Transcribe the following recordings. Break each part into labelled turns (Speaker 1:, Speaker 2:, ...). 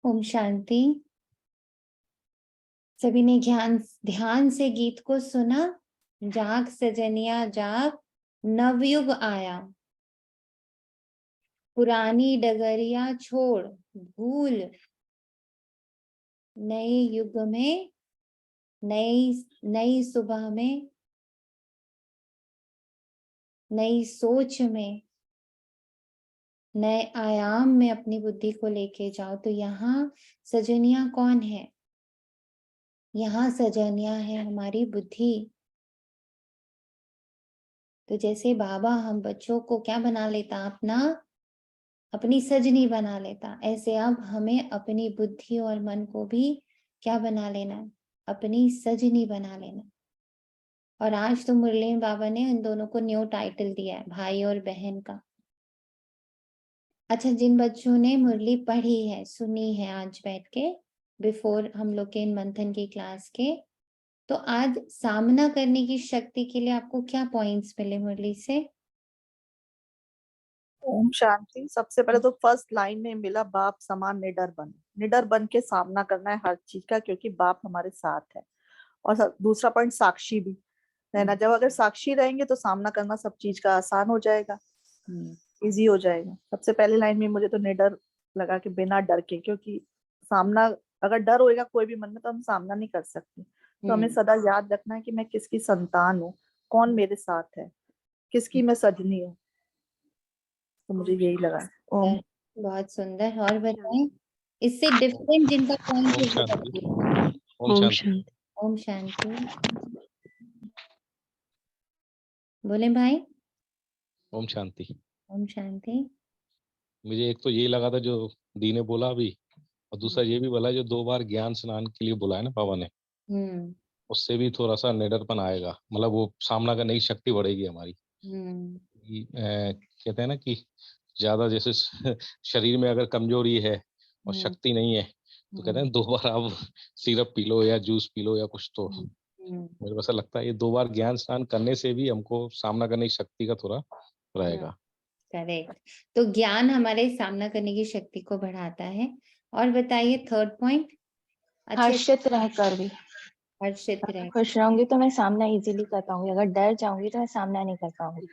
Speaker 1: ओम शांति। सभी ने ध्यान से गीत को सुना। जाग सजनिया जाग, नवयुग आया। पुरानी डगरिया छोड़, भूल नए युग में, नई नई सुबह में, नई सोच में, नए आयाम में अपनी बुद्धि को लेके जाओ। तो यहाँ सजनिया कौन है? यहाँ सजनिया है हमारी बुद्धि। तो जैसे बाबा हम बच्चों को क्या बना लेता, अपनी सजनी बना लेता, ऐसे अब हमें अपनी बुद्धि और मन को भी क्या बना लेना है? अपनी सजनी बना लेना। और आज तो मुरली बाबा ने इन दोनों को न्यू टाइटल दिया है, भाई और बहन का। अच्छा, जिन बच्चों ने मुरली पढ़ी है, सुनी है आज बैठ के, बिफोर हम लोग के इन मंथन की क्लास के, तो आज सामना करने की शक्ति के लिए आपको क्या पॉइंट्स मिले मुरली से?
Speaker 2: ओम शांति। सबसे पहले तो फर्स्ट लाइन में मिला, बाप समान निडर बन के सामना करना है हर चीज का, क्योंकि बाप हमारे साथ है। और दूसरा पॉइंट साक्षी भी रहना। जब अगर साक्षी रहेंगे तो सामना करना सब चीज का आसान हो जाएगा, इजी हो जाएगा। सबसे पहले लाइन में मुझे तो निडर लगा कि बिना डर के, क्योंकि सामना अगर डर होएगा कोई भी मन में तो हम सामना नहीं कर सकते। तो हमें सदा याद रखना है कि मैं किसकी संतान हूँ, कौन मेरे साथ है, किसकी मैं सजनी हूँ। तो मुझे यही लगा। ओम।
Speaker 1: बहुत सुंदर। और बताएं इससे डिफरेंट जिनका पॉइंट
Speaker 3: ओम
Speaker 1: है वो
Speaker 3: शांति।
Speaker 1: बताइए।
Speaker 3: ओम शांति।
Speaker 1: ओम शांति। बोले भाई।
Speaker 3: ओम शांति।
Speaker 1: ओम शांति।
Speaker 3: मुझे एक तो यही लगा था जो दी ने बोला अभी, और दूसरा ये भी बोला जो 2 बार ज्ञान स्नान के लिए बोला है ना बाबा ने, उससे भी थोड़ा सा निडरपन आएगा। मतलब वो सामना करने की शक्ति बढ़ेगी हमारी। कहते हैं ना कि ज्यादा जैसे शरीर में अगर कमजोरी है और शक्ति नहीं है तो कहते हैं 2 बार आप सिरप पी लो या जूस पी लो या कुछ। तो मेरे को ऐसा लगता है ये 2 बार ज्ञान स्नान करने से भी हमको सामना करने की शक्ति का थोड़ा रहेगा।
Speaker 1: करेक्ट। तो ज्ञान हमारे सामना करने की शक्ति को बढ़ाता है। और बताइए थर्ड पॉइंट।
Speaker 4: हर्षित रहकर भी,
Speaker 1: हर्षित रह,
Speaker 4: खुश रहूंगी तो मैं सामना इजीली कर पाऊंगी। अगर डर जाऊंगी तो मैं सामना नहीं कर पाऊंगी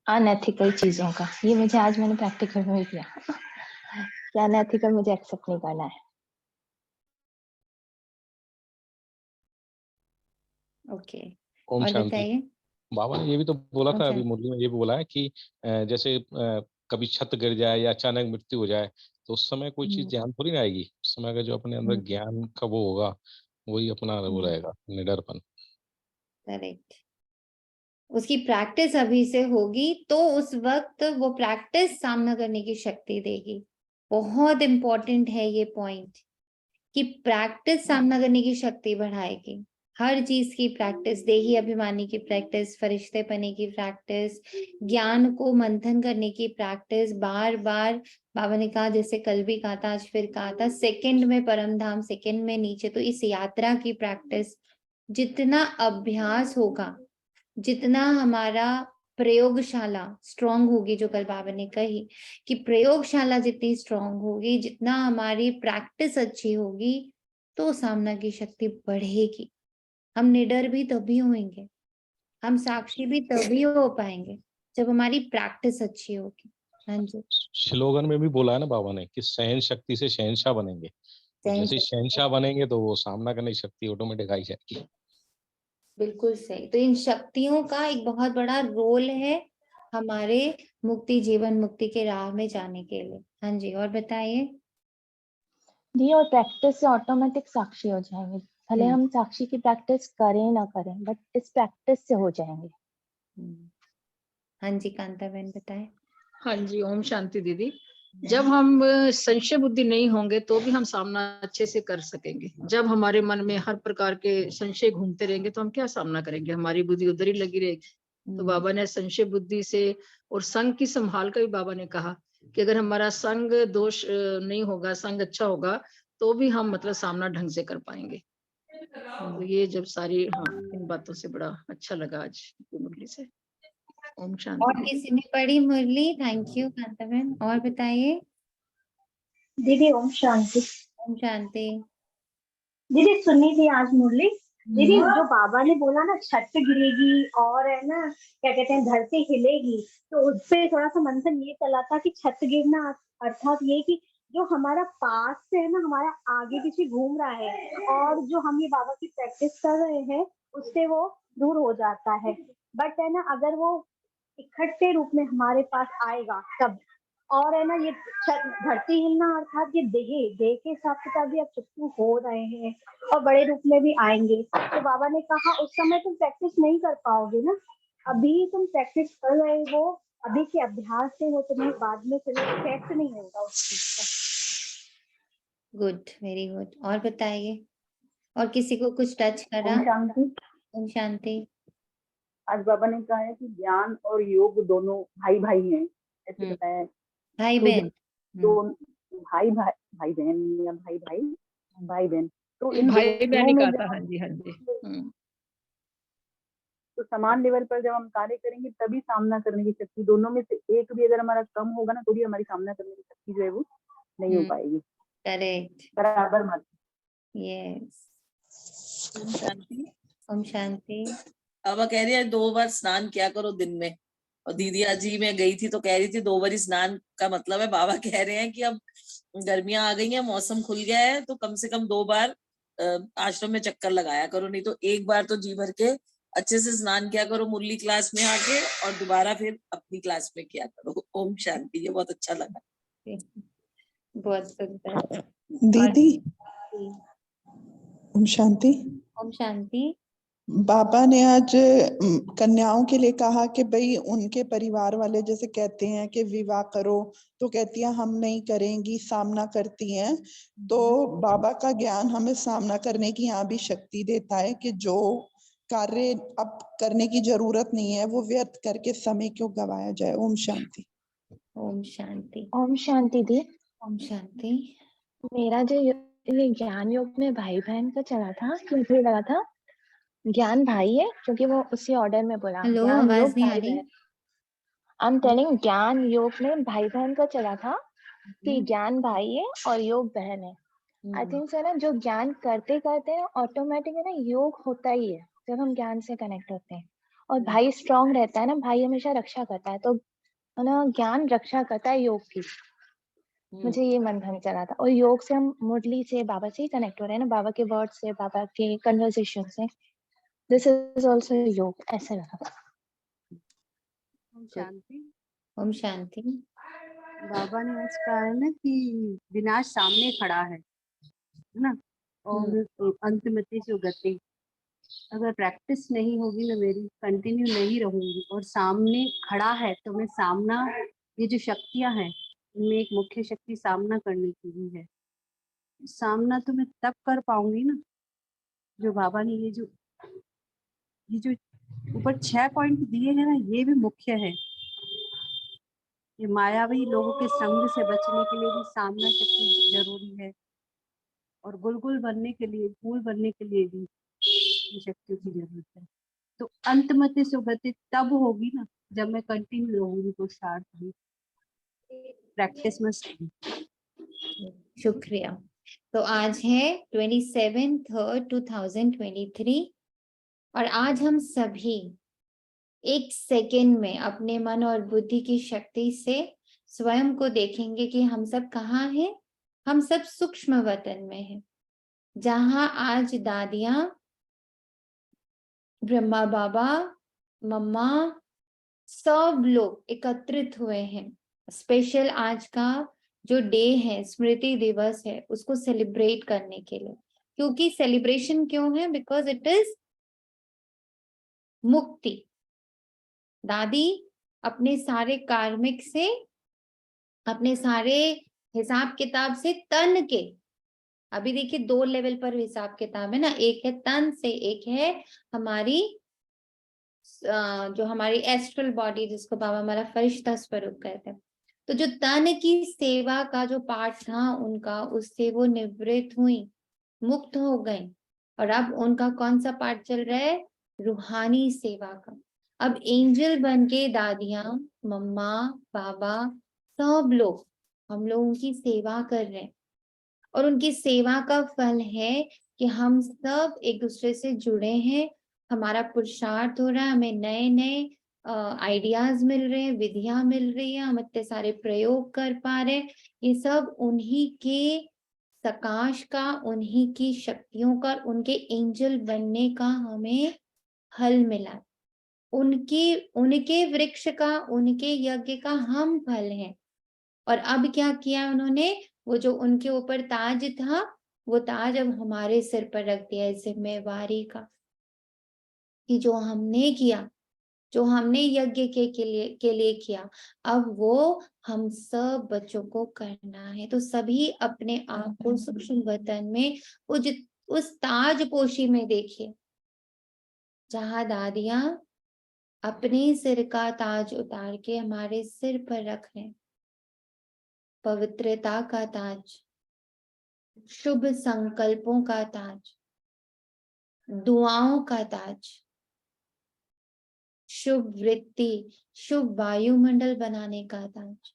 Speaker 4: अनएथिकल चीजों का। ये मुझे आज मैंने प्रैक्टिकल में किया कि अनएथिकल मुझे एक्सेप्ट नहीं करना है।
Speaker 1: ओके।
Speaker 3: ओम
Speaker 1: और
Speaker 3: शांति।
Speaker 1: बताइए।
Speaker 3: बाबा ने ये भी तो बोला था अभी मुरली में, ये भी बोला है कि जैसे कभी छत गिर जाए या अचानक मृत्यु हो जाए तो उस समय कोई चीज ध्यान थोड़ी ना आएगी। उस समय का जो अपने अंदर ज्ञान का वो होगा वही अपना वो रहेगा, निडरपन।
Speaker 1: करेक्ट। उसकी प्रैक्टिस अभी से होगी तो उस वक्त वो प्रैक्टिस सामना करने की शक्ति देगी। बहुत इंपॉर्टेंट है ये पॉइंट कि प्रैक्टिस सामना करने की शक्ति बढ़ाएगी। हर चीज की प्रैक्टिस, देही अभिमानी की प्रैक्टिस, फरिश्ते पने की प्रैक्टिस, ज्ञान को मंथन करने की प्रैक्टिस, बार बार बाबा ने कहा, जैसे कल भी कहा था आज फिर कहा था, सेकंड में परम धाम, सेकंड में नीचे। तो इस यात्रा की प्रैक्टिस जितना अभ्यास होगा, जितना हमारा प्रयोगशाला स्ट्रांग होगी, जो कल बाबा ने कही कि प्रयोगशाला जितनी स्ट्रांग होगी, जितना हमारी प्रैक्टिस अच्छी होगी, तो सामना की शक्ति बढ़ेगी। हम निडर भी तभी होंगे, हम साक्षी भी तभी हो पाएंगे जब हमारी प्रैक्टिस अच्छी होगी। हाँ जी।
Speaker 3: स्लोगन में भी बोला है ना बाबा ने कि सहन शक्ति से शहंशाह बनेंगे। तो जैसे ही शहंशाह बनेंगे तो वो सामना करने की शक्ति ऑटोमेटिक आई जाएगी।
Speaker 1: बिल्कुल सही। तो इन शक्तियों का एक बहुत बड़ा रोल है हमारे मुक्ति, जीवन मुक्ति के राह में जाने के लिए। हाँ जी। और बताइए।
Speaker 4: जी, और प्रैक्टिस से ऑटोमेटिक साक्षी हो जाएंगे। भले हम साक्षी की प्रैक्टिस करें ना करें, बट इस प्रैक्टिस से हो जाएंगे।
Speaker 1: हाँ जी, कांता बहन बताए।
Speaker 5: हाँ जी, ओम शांति दीदी। जब हम संशय बुद्धि नहीं होंगे तो भी हम सामना अच्छे से कर सकेंगे। जब हमारे मन में हर प्रकार के संशय घूमते रहेंगे तो हम क्या सामना करेंगे, हमारी बुद्धि उधर ही लगी रहेगी। तो बाबा ने संशय बुद्धि से और संग की संभाल का भी बाबा ने कहा कि अगर हमारा संग दोष नहीं होगा, संग अच्छा होगा, तो भी हम मतलब सामना ढंग से कर पाएंगे। तो ये जब सारी इन बातों से बड़ा अच्छा लगा आज मुरली से। ओम शांति।
Speaker 1: और किसी ने पढ़ी मुरली? थैंक यू कांता बहन। और बताइए।
Speaker 6: दीदी ओम शांति।
Speaker 1: ओम शांति।
Speaker 6: दीदी सुनी थी आज मुरली दीदी, जो बाबा ने बोला ना छत गिरेगी और है ना क्या कहते हैं धरती हिलेगी, तो उससे थोड़ा सा मंथन ये चला था कि छत गिरना अर्थात ये कि जो हमारा पास से है ना हमारा आगे पीछे घूम रहा है और जो हम ये बाबा की प्रैक्टिस कर रहे हैं उससे वो दूर हो जाता है। बट है ना अगर वो इकट्ठे रूप में हमारे पास आएगा तब, और है ना ये धरती हिलना अर्थात ये देह के हिसाब किताब भी अब चुप्पू हो रहे हैं और बड़े रूप में भी आएंगे। तो बाबा ने कहा उस समय तुम प्रैक्टिस नहीं कर पाओगे ना, अभी तुम प्रैक्टिस कर रहे हो, अभी के अभ्यास से वो तुम्हें बाद में फिर इफेक्ट नहीं होगा उस चीज का।
Speaker 1: Good, very good. और बताइए, और किसी को कुछ टच करा?
Speaker 7: ओम शांति।
Speaker 1: ओम शांति।
Speaker 7: आज बाबा ने कहा है कि ज्ञान और योग दोनों भाई भाई हैं, ऐसे बताया है।
Speaker 1: भाई
Speaker 7: तो
Speaker 1: बहन।
Speaker 7: दो भाई भाई भाई बहन या भाई भाई भाई बहन, तो इन
Speaker 5: भाई
Speaker 7: दोनों
Speaker 5: बहन
Speaker 7: में
Speaker 5: का
Speaker 7: जब
Speaker 5: था। हाँ जी, हाँ जी।
Speaker 7: तो समान लेवल पर जब हम कार्य करेंगे तभी सामना करने की शक्ति, दोनों में से एक भी अगर हमारा कम होगा ना तो भी हमारी सामना करने की शक्ति जो है वो नहीं हो पाएगी।
Speaker 1: करेक्ट।
Speaker 7: बराबर मत।
Speaker 1: यस।
Speaker 8: ओम शांति।
Speaker 1: ओम शांति।
Speaker 8: बाबा कह रही है 2 बार स्नान किया करो दिन में, और दीदी जी मैं गई थी तो कह रही थी 2 बार स्नान का मतलब है, बाबा कह रहे हैं कि अब गर्मियां आ गई हैं, मौसम खुल गया है, तो कम से कम 2 बार आश्रम में चक्कर लगाया करो, नहीं तो एक बार तो जी भर के अच्छे से स्नान किया करो मुरली क्लास में आके, और दोबारा फिर अपनी क्लास में किया करो। ओम शांति। ये बहुत अच्छा लगा।
Speaker 1: बहुत सुंदर।
Speaker 9: दीदी ओम शांति।
Speaker 1: ओम शांति।
Speaker 9: बाबा ने आज कन्याओं के लिए कहा कि भाई उनके परिवार वाले जैसे कहते हैं कि विवाह करो, तो कहती हैं हम नहीं करेंगी, सामना करती हैं। तो बाबा का ज्ञान हमें सामना करने की यहाँ भी शक्ति देता है कि जो कार्य अब करने की जरूरत नहीं है वो व्यर्थ करके समय क्यों गवाया जाए। ओम शांति।
Speaker 1: ओम शांति।
Speaker 4: ओम शांति दी।
Speaker 1: ओम शांति।
Speaker 4: मेरा जो ये ज्ञान योग में भाई बहन का चला था, मुझे लगा था ज्ञान भाई है क्योंकि वो उसी ऑर्डर में बोला।
Speaker 1: हेलो,
Speaker 4: ज्ञान
Speaker 1: आवाज
Speaker 4: योग
Speaker 1: नहीं आ
Speaker 4: भाई
Speaker 1: रही।
Speaker 4: बहन। आई एम टेलिंग ज्ञान योग में भाई बहन का चला था कि ज्ञान भाई है और योग बहन है। आई थिंक सर ना जो ज्ञान करते करते हैं ऑटोमेटिक है ना योग होता ही है जब हम ज्ञान से कनेक्ट होते हैं। और भाई स्ट्रांग रहता है ना, भाई हमेशा रक्षा करता है, तो है ना ज्ञान रक्षा करता है योग की। मुझे ये मंथन चला था। और योग से हम मुरली से बाबा से ही कनेक्ट हो रहे हैं ना, बाबा के वर्ड से, बाबा के कन्वर्सेशन से। दिस इज ऑल्सो योग, ऐसे लगा था।
Speaker 10: ओम शांति।
Speaker 1: ओम शांति।
Speaker 10: बाबा ने आज कहा है ना कि विनाश सामने खड़ा है ना, और अंतमति से गति। अगर प्रैक्टिस नहीं होगी ना मेरी, कंटिन्यू नहीं रहूंगी और सामने खड़ा है, तो मैं सामना, ये जो शक्तियां हैं उनमें एक मुख्य शक्ति सामना करने की भी है। सामना तो मैं तब कर पाऊंगी ना जो बाबा ने ये जो ऊपर 6 पॉइंट दिए हैं ना, ये भी मुख्य है। ये मायावी लोगों के संग से बचने के लिए भी सामना शक्ति जरूरी है, और गुलगुल बनने के लिए, फूल बनने के लिए भी शक्तियों की जरूरत है। तो अंतमति सुगति तब होगी ना जब मैं कंटिन्यू रहूंगी पुरुषार्थ में। Practice must be.
Speaker 1: शुक्रिया। तो आज है 27/3/2023 और आज हम सभी 1 सेकेंड में अपने मन और बुद्धि की शक्ति से स्वयं को देखेंगे कि हम सब कहाँ हैं। हम सब सूक्ष्म वतन में हैं, जहां आज दादियां, ब्रह्मा बाबा, मम्मा, सब लोग एकत्रित हुए हैं। स्पेशल आज का जो डे है, स्मृति दिवस है, उसको सेलिब्रेट करने के लिए। क्योंकि सेलिब्रेशन क्यों है? बिकॉज इट इज मुक्ति। दादी अपने सारे कार्मिक से, अपने सारे हिसाब किताब से तन के, अभी देखिए 2 लेवल पर हिसाब किताब है ना, एक है तन से, एक है हमारी जो हमारी एस्ट्रल बॉडी, जिसको बाबा हमारा फरिश्ता स्वरूप कहते हैं। तो जो तन की सेवा का जो पार्ट था उनका, उससे वो निवृत्त हुई, मुक्त हो गई, और अब उनका कौन सा पार्ट चल रहा है? रूहानी सेवा का। अब एंजल बन के दादियां, मम्मा, बाबा, सब लोग हम लोग उनकी सेवा कर रहे हैं और उनकी सेवा का फल है कि हम सब एक दूसरे से जुड़े हैं, हमारा पुरुषार्थ हो रहा है, हमें नए नए आइडियाज मिल रहे हैं, विधियां मिल रही है, हम इतने सारे प्रयोग कर पा रहे हैं। ये सब उन्हीं के प्रकाश का, उन्हीं की शक्तियों का, उनके एंजल बनने का हमें फल मिला। उनके वृक्ष का, उनके यज्ञ का हम फल हैं। और अब क्या किया उन्होंने, वो जो उनके ऊपर ताज था, वो ताज अब हमारे सिर पर रख दिया इस जिम्मेवारी का, कि जो हमने किया, जो हमने यज्ञ के लिए किया, अब वो हम सब बच्चों को करना है। तो सभी अपने आप को सूक्ष्म वतन में उस ताजपोशी में देखिए, जहां दादियां अपने सिर का ताज उतार के हमारे सिर पर रख रहे हैं। पवित्रता का ताज, शुभ संकल्पों का ताज, दुआओं का ताज, शुभ वृत्ति, शुभ वायुमंडल बनाने का ताज,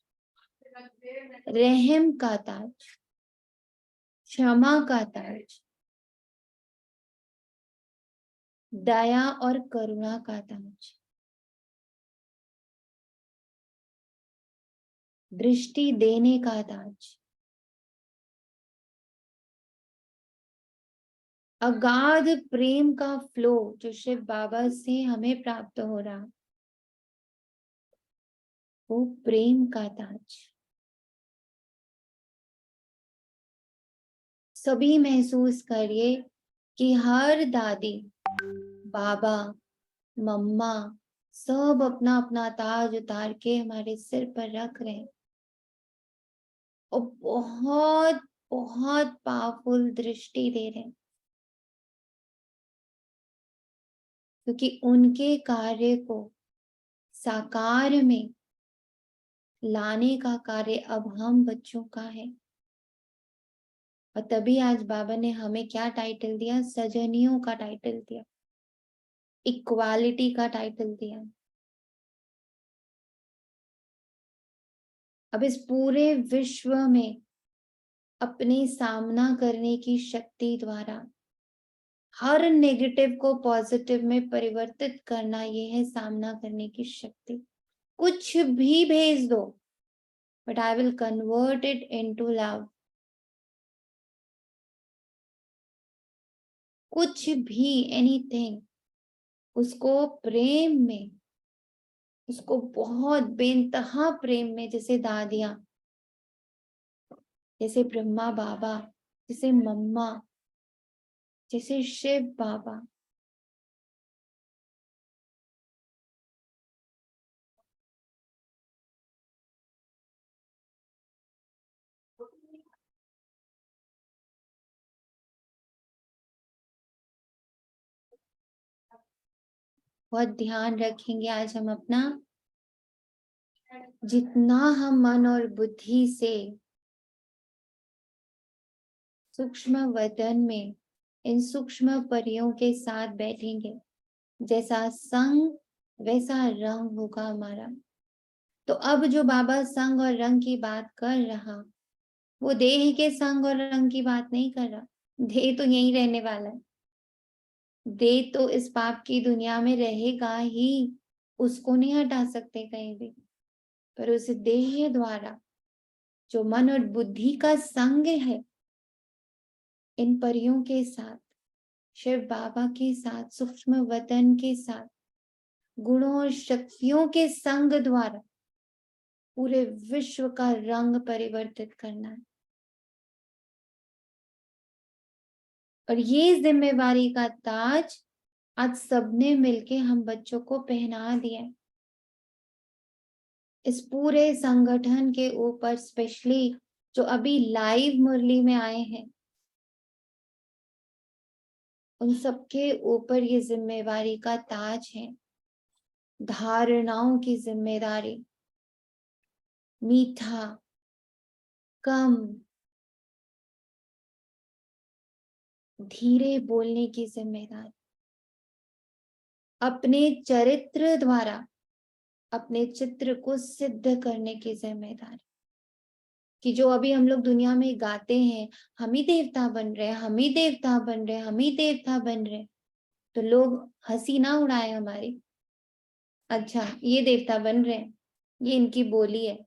Speaker 1: रहम का ताज, क्षमा का ताज, दया और करुणा का ताज, दृष्टि देने का ताज, अगाध प्रेम का फ्लो जो शिव बाबा से हमें प्राप्त हो रहा, वो प्रेम का ताज। सभी महसूस करिए कि हर दादी, बाबा, मम्मा सब अपना अपना ताज उतार के हमारे सिर पर रख रहे हैं और बहुत बहुत पावरफुल दृष्टि दे रहे हैं, क्योंकि उनके कार्य को साकार में लाने का कार्य अब हम बच्चों का है। और तभी आज बाबा ने हमें क्या टाइटल दिया, सजनियों का टाइटल दिया, इक्वालिटी का टाइटल दिया। अब इस पूरे विश्व में अपने सामना करने की शक्ति द्वारा हर नेगेटिव को पॉजिटिव में परिवर्तित करना, ये है सामना करने की शक्ति। कुछ भी भेज दो, but I will convert it into love. कुछ भी, एनीथिंग, उसको प्रेम में, उसको बहुत बेइंतहा प्रेम में, जैसे दादियां, जैसे ब्रह्मा बाबा, जैसे मम्मा, जैसे शिव बाबा, बहुत ध्यान रखेंगे आज हम अपना। जितना हम मन और बुद्धि से सूक्ष्म वतन में इन सूक्ष्म परियों के साथ बैठेंगे, जैसा संग वैसा रंग होगा हमारा। तो अब जो बाबा संग और रंग की बात कर रहा, वो देह के संग और रंग की बात नहीं कर रहा। देह तो यहीं रहने वाला है, देह तो इस पाप की दुनिया में रहेगा ही, उसको नहीं हटा सकते कहीं भी। पर उस देह द्वारा जो मन और बुद्धि का संग है, इन परियों के साथ, शिव बाबा के साथ, सूक्ष्म वतन के साथ, गुणों और शक्तियों के संग द्वारा पूरे विश्व का रंग परिवर्तित करना है। और ये जिम्मेवारी का ताज आज सबने मिलके हम बच्चों को पहना दिया है। इस पूरे संगठन के ऊपर, स्पेशली जो अभी लाइव मुरली में आए हैं, उन सबके ऊपर ये जिम्मेवारी का ताज है। धारणाओं की जिम्मेदारी, मीठा, कम, धीरे बोलने की जिम्मेदारी, अपने चरित्र द्वारा अपने चित्र को सिद्ध करने की जिम्मेदारी, कि जो अभी हम लोग दुनिया में गाते हैं, हम ही देवता बन रहे हैं, हम ही देवता बन रहे हैं, हम ही देवता बन रहे हैं, तो लोग हंसी ना उड़ाए हमारी। अच्छा, ये देवता बन रहे हैं, ये इनकी बोली है,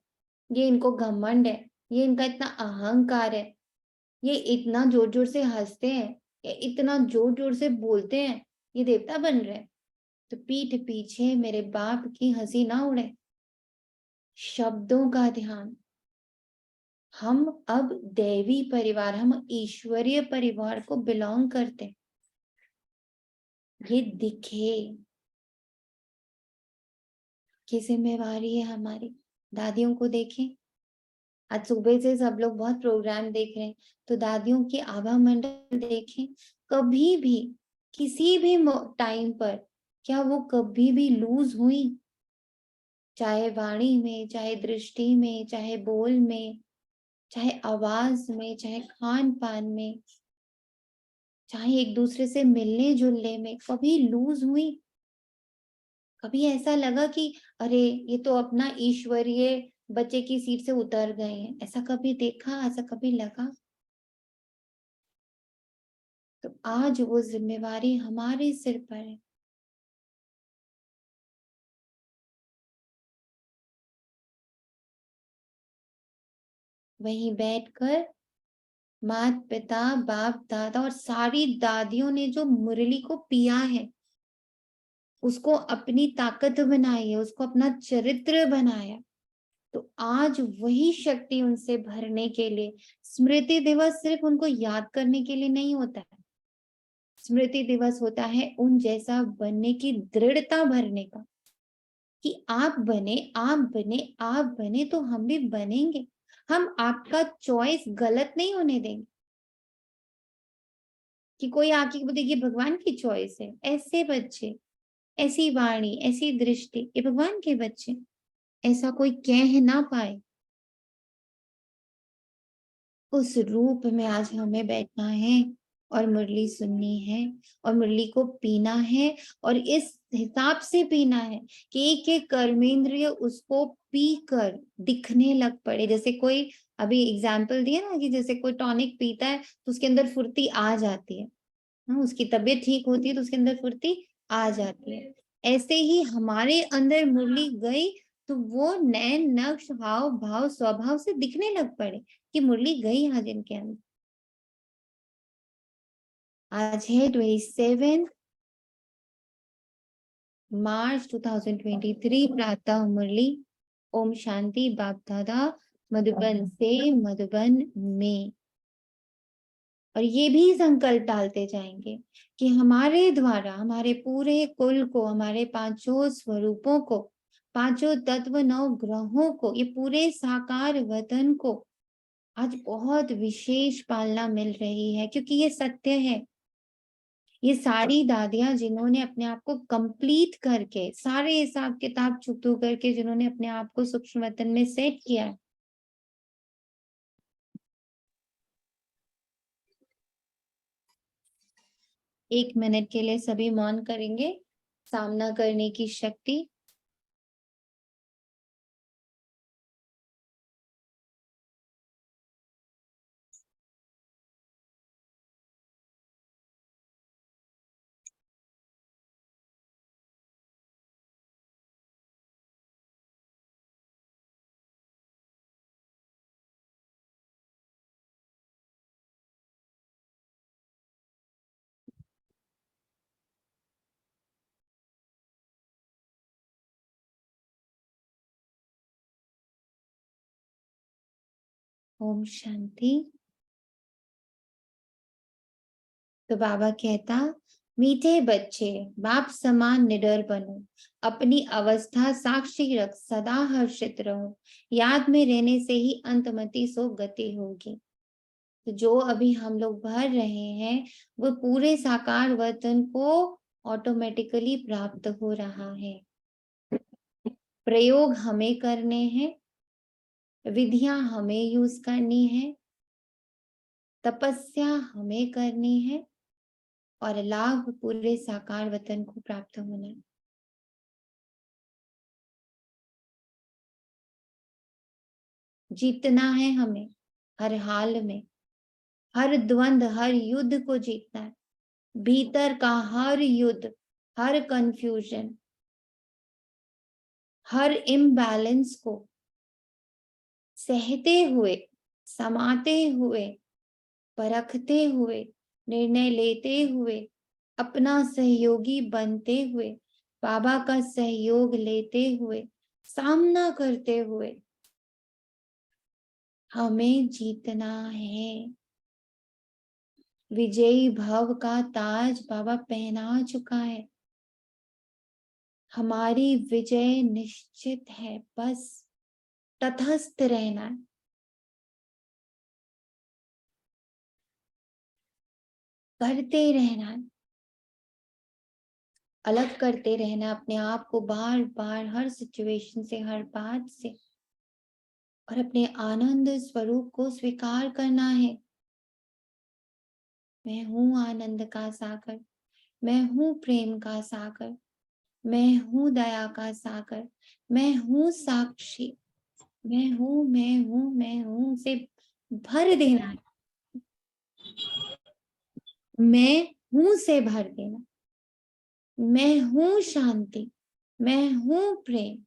Speaker 1: ये इनको घमंड है, ये इनका इतना अहंकार है, ये इतना जोर जोर से हंसते हैं, ये इतना जोर जोर से बोलते हैं, ये देवता बन रहे हैं। तो पीठ पीछे मेरे बाप की हंसी ना उड़े। शब्दों का ध्यान। हम अब दैवी परिवार, हम ईश्वरीय परिवार को बिलोंग करते हैं। ये दिखे, ये जिम्मेवारी है हमारी। दादियों को देखें, आज सुबह से सब लोग बहुत प्रोग्राम देख रहे हैं, तो दादियों की आभा मंडल देखें। कभी भी किसी भी टाइम पर क्या वो कभी भी लूज हुई? चाहे वाणी में, चाहे दृष्टि में, चाहे बोल में, चाहे आवाज में, चाहे खान पान में, चाहे एक दूसरे से मिलने जुलने में, कभी लूज हुई? कभी ऐसा लगा कि अरे ये तो अपना ईश्वरीय बच्चे की सीट से उतर गए हैं? ऐसा कभी देखा? ऐसा कभी लगा? तो आज वो जिम्मेवारी हमारे सिर पर है। वहीं बैठकर माता पिता, बाप दादा और सारी दादियों ने जो मुरली को पिया है, उसको अपनी ताकत बनाई है, उसको अपना चरित्र बनाया, तो आज वही शक्ति उनसे भरने के लिए स्मृति दिवस सिर्फ उनको याद करने के लिए नहीं होता है। स्मृति दिवस होता है उन जैसा बनने की दृढ़ता भरने का, कि आप बने, आप बने, आप बने तो हम भी बनेंगे। हम आपका चॉइस गलत नहीं होने देंगे कि कोई आके बोले ये भगवान की चॉइस है। ऐसे बच्चे, ऐसी वाणी, ऐसी दृष्टि, ये भगवान के बच्चे, ऐसा कोई कह ना पाए। उस रूप में आज हमें बैठना है और मुरली सुननी है और मुरली को पीना है, और इस हिसाब से पीना है कि एक एक कर्मेंद्रिय उसको पीकर दिखने लग पड़े। जैसे कोई अभी एग्जाम्पल दिया ना कि जैसे कोई टॉनिक पीता है तो उसके अंदर फुर्ती आ जाती है, उसकी तबीयत ठीक होती है तो उसके अंदर फुर्ती आ जाती है। ऐसे ही हमारे अंदर मुरली गई तो वो नए नक्श, हाव भाव, स्वभाव से दिखने लग पड़े कि मुरली गई आज इनके अंदर। आज है 27 मार्च 2023, प्रातः मुरली। ओम शांति। बाप दादा मधुबन से मधुबन में। और ये भी संकल्प डालते जाएंगे कि हमारे द्वारा हमारे पूरे कुल को, हमारे पांचों स्वरूपों को, पांचों तत्व, 9 ग्रहों को, ये पूरे साकार वतन को आज बहुत विशेष पालना मिल रही है, क्योंकि ये सत्य है। ये सारी दादियां जिन्होंने अपने आप को कंप्लीट करके, सारे हिसाब किताब चुकतू करके, जिन्होंने अपने आप को सूक्ष्म वतन में सेट किया है, 1 मिनट के लिए सभी मौन करेंगे। सामना करने की शक्ति। ओम शांति। तो बाबा कहता, मीठे बच्चे, बाप समान निडर बनो, अपनी अवस्था साक्षी रख, सदा हर्षित रहो, याद में रहने से ही अंतमति सो गति होगी। तो जो अभी हम लोग भर रहे हैं वो पूरे साकार वतन को ऑटोमेटिकली प्राप्त हो रहा है। प्रयोग हमें करने हैं, विधियां हमें यूज करनी है, तपस्या हमें करनी है, और लाभ पूरे साकार वतन को प्राप्त होना है। जीतना है हमें हर हाल में, हर द्वंद, हर युद्ध को जीतना है। भीतर का हर युद्ध, हर कंफ्यूजन, हर इम्बैलेंस को सहते हुए, समाते हुए, परखते हुए, निर्णय लेते हुए, अपना सहयोगी बनते हुए, बाबा का सहयोग लेते हुए, सामना करते हुए हमें जीतना है। विजयी भव का ताज बाबा पहना चुका है। हमारी विजय निश्चित है, बस तटस्थ रहना है। करते रहना है, अलग करते रहना अपने आप को बार बार, हर सिचुएशन से, हर बात से, और अपने आनंद स्वरूप को स्वीकार करना है। मैं हूं आनंद का सागर, मैं हूं प्रेम का सागर, मैं हूं दया का सागर, मैं हूं साक्षी, मैं हूं, मैं हूं, मैं हूं से भर देना है। मैं हूं से भर देना। मैं हूं शांति, मैं हूं प्रेम,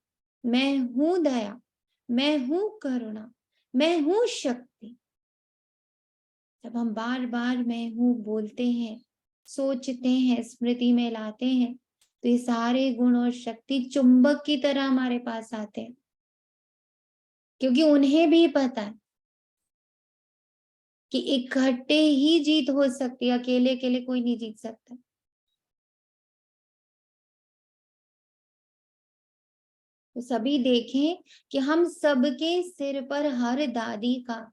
Speaker 1: मैं हूं दया, मैं हूं करुणा, मैं हूं शक्ति। जब हम बार बार मैं हूं बोलते हैं, सोचते हैं, स्मृति में लाते हैं, तो ये सारे गुण और शक्ति चुंबक की तरह हमारे पास आते हैं, क्योंकि उन्हें भी पता है कि इकट्ठे ही जीत हो सकती है, अकेले अकेले कोई नहीं जीत सकता। तो सभी देखें कि हम सबके सिर पर हर दादी का,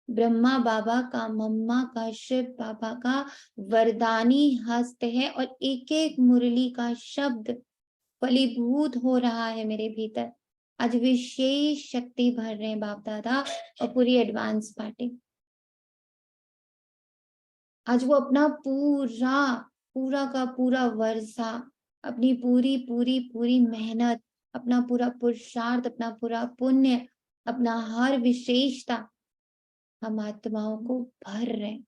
Speaker 1: ब्रह्मा बाबा का, मम्मा का, शिव बाबा का वरदानी हस्त है, और एक एक मुरली का शब्द फलीभूत हो रहा है मेरे भीतर। आज विशेष शक्ति भर रहे हैं बाप दादा और पूरी एडवांस पार्टी। आज वो अपना पूरा का पूरा वर्षा, अपनी पूरी पूरी पूरी मेहनत, अपना पूरा पुरुषार्थ, अपना पूरा पुण्य, अपना हर विशेषता हम आत्माओं को भर रहे हैं।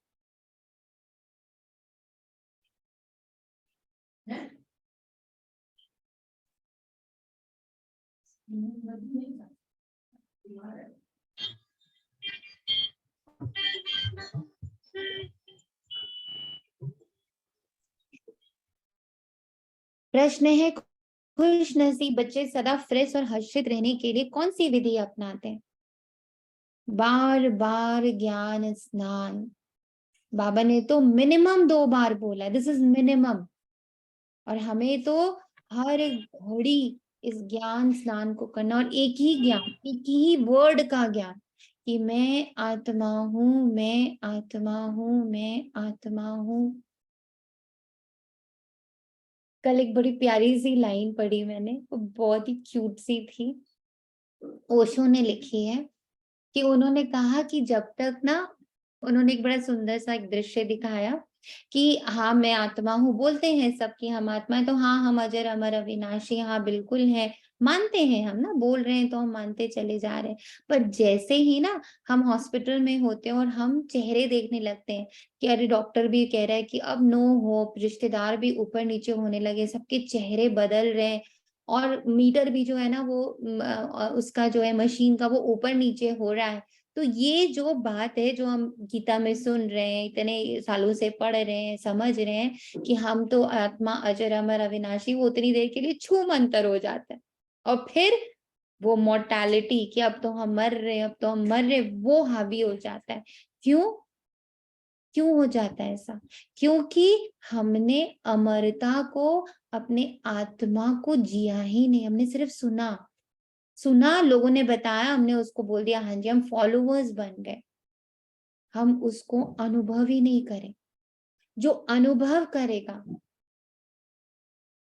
Speaker 1: प्रश्न है, खुश नसीब बच्चे सदा फ्रेश और हर्षित रहने के लिए कौन सी विधि अपनाते हैं? बार बार ज्ञान स्नान। बाबा ने तो मिनिमम 2 बार बोला, दिस इज मिनिमम, और हमें तो हर घड़ी इस ज्ञान स्नान को करना, और एक ही ज्ञान, एक ही वर्ड का ज्ञान कि मैं आत्मा हूं, मैं आत्मा हूं, मैं आत्मा हूं। कल एक बड़ी प्यारी सी लाइन पढ़ी मैंने, वो बहुत ही क्यूट सी थी। ओशो ने लिखी है कि उन्होंने कहा कि जब तक ना, उन्होंने एक बड़ा सुंदर सा एक दृश्य दिखाया कि हाँ मैं आत्मा हूँ, बोलते हैं सब कि हम आत्मा है, तो हाँ हम अजर अमर अविनाशी, हाँ बिल्कुल है, मानते हैं हम ना, बोल रहे हैं तो हम मानते चले जा रहे हैं। पर जैसे ही ना हम हॉस्पिटल में होते हैं और हम चेहरे देखने लगते हैं कि अरे डॉक्टर भी कह रहा है कि अब नो होप, रिश्तेदार भी ऊपर नीचे होने लगे, सबके चेहरे बदल रहे हैं, और मीटर भी जो है ना वो उसका जो है मशीन का वो ऊपर नीचे हो रहा है। तो ये जो बात है जो हम गीता में सुन रहे हैं, इतने सालों से पढ़ रहे हैं, समझ रहे हैं कि हम तो आत्मा अजर अमर अविनाशी, वो उतनी देर के लिए छू मंतर हो जाता है, और फिर वो मोर्टालिटी कि अब तो हम मर रहे हैं, अब तो हम मर रहे, वो हावी हो जाता है। क्यों हो जाता है ऐसा? क्योंकि हमने अमरता को, अपने आत्मा को जिया ही नहीं, हमने सिर्फ सुना, लोगों ने बताया, हमने उसको बोल दिया, हाँ जी हम फॉलोवर्स बन गए, हम उसको अनुभव ही नहीं करें। जो अनुभव करेगा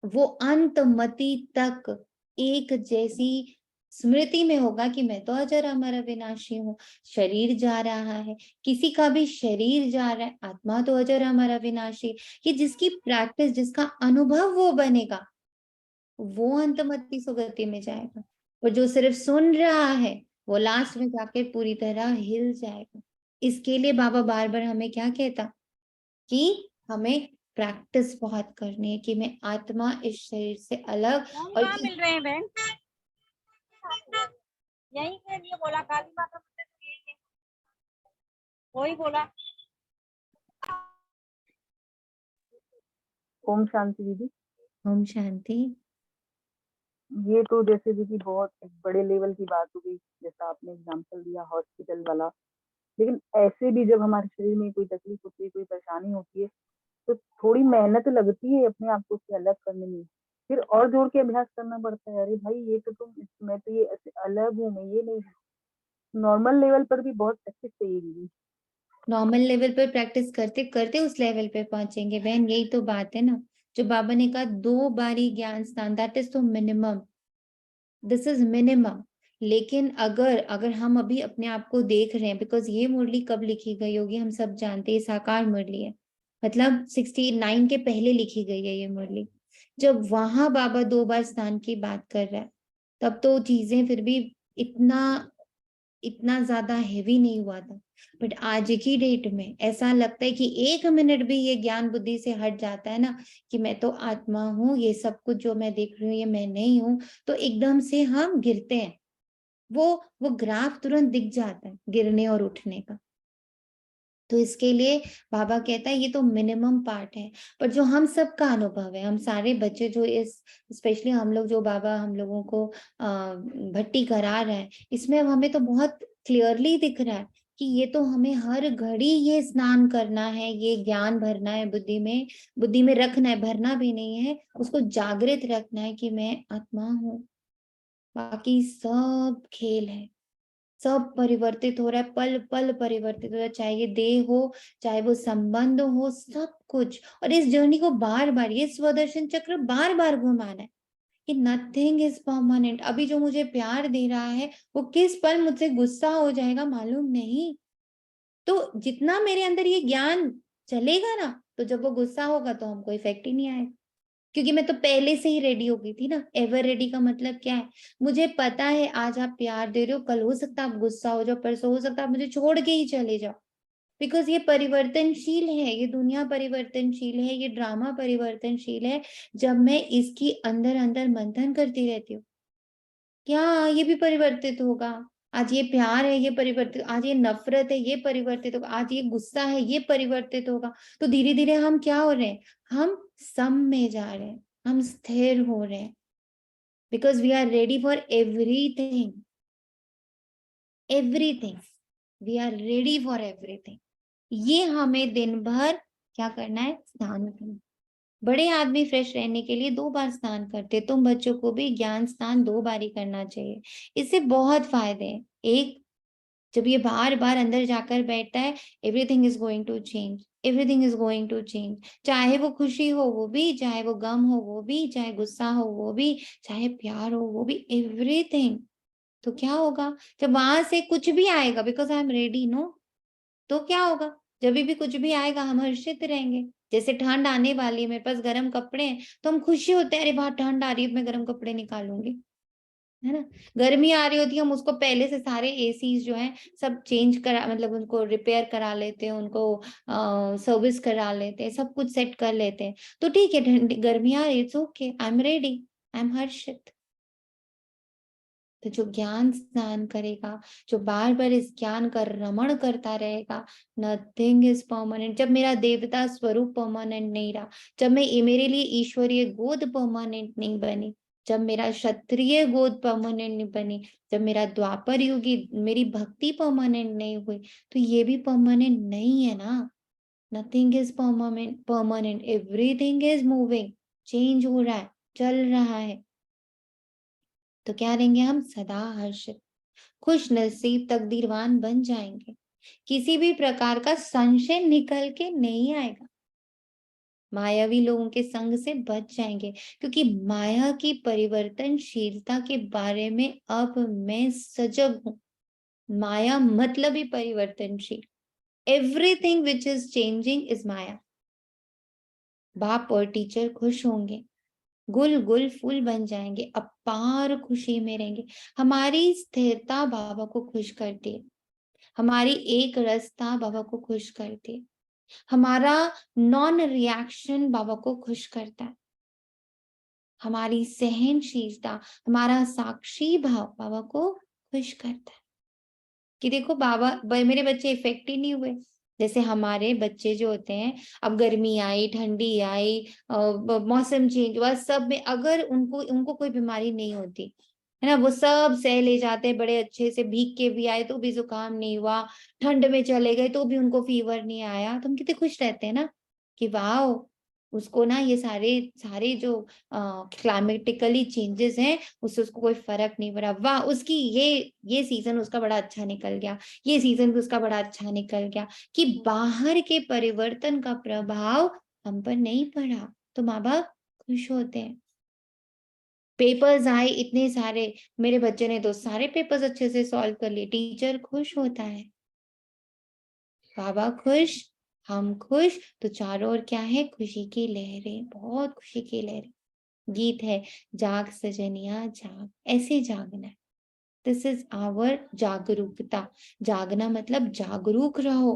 Speaker 1: वो अंतमति तक एक जैसी स्मृति में होगा कि मैं तो अजर अमर अविनाशी हूँ। शरीर जा रहा है, किसी का भी शरीर जा रहा है, आत्मा तो अजर अमर अविनाशी। ये जिसकी प्रैक्टिस, जिसका अनुभव वो बनेगा, वो अंतमति सुगति में जाएगा। और जो सिर्फ सुन रहा है, वो लास्ट में जाके पूरी तरह हिल जाएगा। इसके लिए बाबा बार बार हमें क्या कहता कि हमें प्रैक्टिस बहुत करनी है कि मैं आत्मा इस शरीर से अलग। और
Speaker 11: मिल रहे हैं बहन, यही के लिए बोला, काली माता मंदिर तो यही है, वही बोला।
Speaker 7: ओम शांति दीदी।
Speaker 1: ओम शांति।
Speaker 7: ये तो जैसे दीदी बहुत एक बड़े लेवल की बात हो गई, जैसा आपने एग्जांपल दिया हॉस्पिटल वाला, लेकिन ऐसे भी जब हमारे शरीर में कोई तकलीफ होती है, कोई परेशानी होती है, तो थोड़ी मेहनत लगती है अपने आप को उससे अलग करने में, फिर और जोड़ के अभ्यास करना पड़ता है। अरे भाई ये तो मैं तो ये ऐसे अलग हूँ, मैं ये नहीं हूँ। नॉर्मल लेवल पर भी बहुत प्रैक्टिस चाहिए दीदी।
Speaker 1: नॉर्मल लेवल पर प्रैक्टिस करते करते उस लेवल पे पहुंचेंगे बहन, यही तो बात है ना। जो बाबा ने कहा 2 बारी ज्ञान स्नान, दैट इज तो मिनिमम, दिस इज मिनिमम। लेकिन अगर हम अभी अपने आप को देख रहे हैं, बिकॉज ये मुरली कब लिखी गई होगी हम सब जानते हैं, साकार मुरली है, मतलब 69 के पहले लिखी गई है ये मुरली। जब वहां बाबा 2 बार स्नान की बात कर रहा है, तब तो चीजें फिर भी इतना ज्यादा हेवी नहीं हुआ था। बट आज की डेट में ऐसा लगता है कि 1 मिनट भी ये ज्ञान बुद्धि से हट जाता है ना, कि मैं तो आत्मा हूँ, ये सब कुछ जो मैं देख रही हूँ ये मैं नहीं हूँ, तो एकदम से हम गिरते हैं। वो ग्राफ तुरंत दिख जाता है गिरने और उठने का। तो इसके लिए बाबा कहता है ये तो मिनिमम पार्ट है। पर जो हम सबका अनुभव है, हम सारे बच्चे जो इस, स्पेशली हम लोग जो बाबा हम लोगों को भट्टी करा रहा है, इसमें हमें तो बहुत क्लियरली दिख रहा है कि ये तो हमें हर घड़ी ये स्नान करना है, ये ज्ञान भरना है बुद्धि में रखना है, भरना भी नहीं है, उसको जागृत रखना है कि मैं आत्मा हूँ। बाकी सब खेल है, सब परिवर्तित हो रहा है, पल पल परिवर्तित हो रहा है, चाहे ये देह हो, चाहे वो संबंध हो, सब कुछ। और इस जर्नी को बार बार, ये स्वदर्शन चक्र बार बार घुमाना है कि नथिंग इज परमानेंट। अभी जो मुझे प्यार दे रहा है वो किस पल मुझसे गुस्सा हो जाएगा मालूम नहीं। तो जितना मेरे अंदर ये ज्ञान चलेगा ना, तो जब वो गुस्सा होगा तो हमको इफेक्ट ही नहीं आएगा, क्योंकि मैं तो पहले से ही रेडी हो गई थी ना। एवर रेडी का मतलब क्या है, मुझे पता है आज आप प्यार दे रहे हो, कल हो सकता है आप गुस्सा हो जाओ, परसों हो सकता है आप मुझे छोड़ के ही चले जाओ। बिकॉज ये परिवर्तनशील है, ये दुनिया परिवर्तनशील है, ये ड्रामा परिवर्तनशील है। जब मैं इसकी अंदर अंदर मंथन करती रहती हूँ, क्या ये भी परिवर्तित होगा। आज ये प्यार है ये परिवर्तित, आज ये नफरत है ये परिवर्तित होगा, आज ये गुस्सा है ये परिवर्तित होगा। तो धीरे धीरे हम क्या हो रहे हैं, हम सम में जा रहे हैं, हम स्थिर हो रहे हैं। Because we are ready for everything, we are ready for everything. ये हमें दिन भर क्या करना है, स्नान करना। बड़े आदमी फ्रेश रहने के लिए 2 बार स्नान करते, तुम बच्चों को भी ज्ञान स्नान 2 बार ही करना चाहिए। इससे बहुत फायदे हैं। एक, जब ये बार बार अंदर जाकर बैठता है, everything is going to change, everything is going to change. चाहे वो खुशी हो वो भी, चाहे वो गम हो वो भी, चाहे गुस्सा हो वो भी, चाहे प्यार हो वो भी, एवरीथिंग। तो क्या होगा जब वहां से कुछ भी आएगा, because I am ready no, तो क्या होगा जब भी कुछ भी आएगा हम हर्षित रहेंगे। जैसे ठंड आने वाली है, मेरे पास गर्म कपड़े हैं, तो हम खुशी होते हैं, अरे बाहर ठंड आ रही है, मैं गर्म कपड़े निकालूंगी, है ना। गर्मी आ रही होती है, हम उसको पहले से सारे एसी जो हैं सब चेंज करा, मतलब उनको रिपेयर करा लेते हैं, उनको सर्विस करा लेते हैं, सब कुछ सेट कर लेते हैं। तो ठीक है, ठंडी गर्मी आ रही है, it's okay, I am ready, I am Harshit. तो जो ज्ञान स्नान करेगा, जो बार बार इस ज्ञान का रमण करता रहेगा, नथिंग इज परमानेंट। जब मेरा देवता स्वरूप परमानेंट नहीं रहा, जब मेरे लिए ईश्वरीय गोद परमानेंट नहीं बनी, जब मेरा क्षत्रिय गोद परमानेंट नहीं बनी, जब मेरा द्वापर युगी मेरी भक्ति परमानेंट नहीं हुई, तो ये भी परमानेंट नहीं है ना। Nothing is permanent, everything is moving, change हो रहा है, चल रहा है। तो क्या रहेंगे हम, सदा हर्षित, खुश नसीब, तकदीरवान बन जाएंगे। किसी भी प्रकार का संशय निकल के नहीं आएगा, मायावी लोगों के संग से बच जाएंगे, क्योंकि माया की परिवर्तनशीलता के बारे में अब मैं सजग हूं। माया मतलब ही परिवर्तनशील, everything which is changing is माया। बाप और टीचर खुश होंगे, गुल गुल फूल बन जाएंगे, अपार खुशी में रहेंगे। हमारी स्थिरता बाबा को खुश करती है, हमारी एक रसता बाबा को खुश करती है, हमारा नॉन रिएक्शन बाबा को खुश करता है, हमारी सहनशीलता, हमारा साक्षी भाव बाबा को खुश करता है कि देखो बाबा मेरे बच्चे इफेक्ट ही नहीं हुए। जैसे हमारे बच्चे जो होते हैं, अब गर्मी आई, ठंडी आई, मौसम चेंज हुआ, सब में अगर उनको कोई बीमारी नहीं होती है ना, वो सब सह ले जाते हैं बड़े अच्छे से, भीग के भी आए तो भी जुकाम नहीं हुआ, ठंड में चले गए तो भी उनको फीवर नहीं आया, तो हम कितने खुश रहते हैं ना कि वाह, उसको ना ये सारे सारे जो क्लाइमेटिकली चेंजेस हैं उससे उसको कोई फर्क नहीं पड़ा, वाह उसकी ये सीजन उसका बड़ा अच्छा निकल गया, ये सीजन भी उसका बड़ा अच्छा निकल गया, कि बाहर के परिवर्तन का प्रभाव हम पर नहीं पड़ा, तो माँ बाप खुश होते हैं। पेपर्स आए इतने सारे, मेरे बच्चे ने तो सारे पेपर्स अच्छे से सॉल्व कर लिए, टीचर खुश होता है, बाबा खुश, हम खुश, तो चारों ओर क्या है, खुशी की लहरें, बहुत खुशी की लहरें। गीत है, जाग सजनिया जाग, ऐसे जागना है। दिस इज आवर जागरूकता। जागना मतलब जागरूक रहो,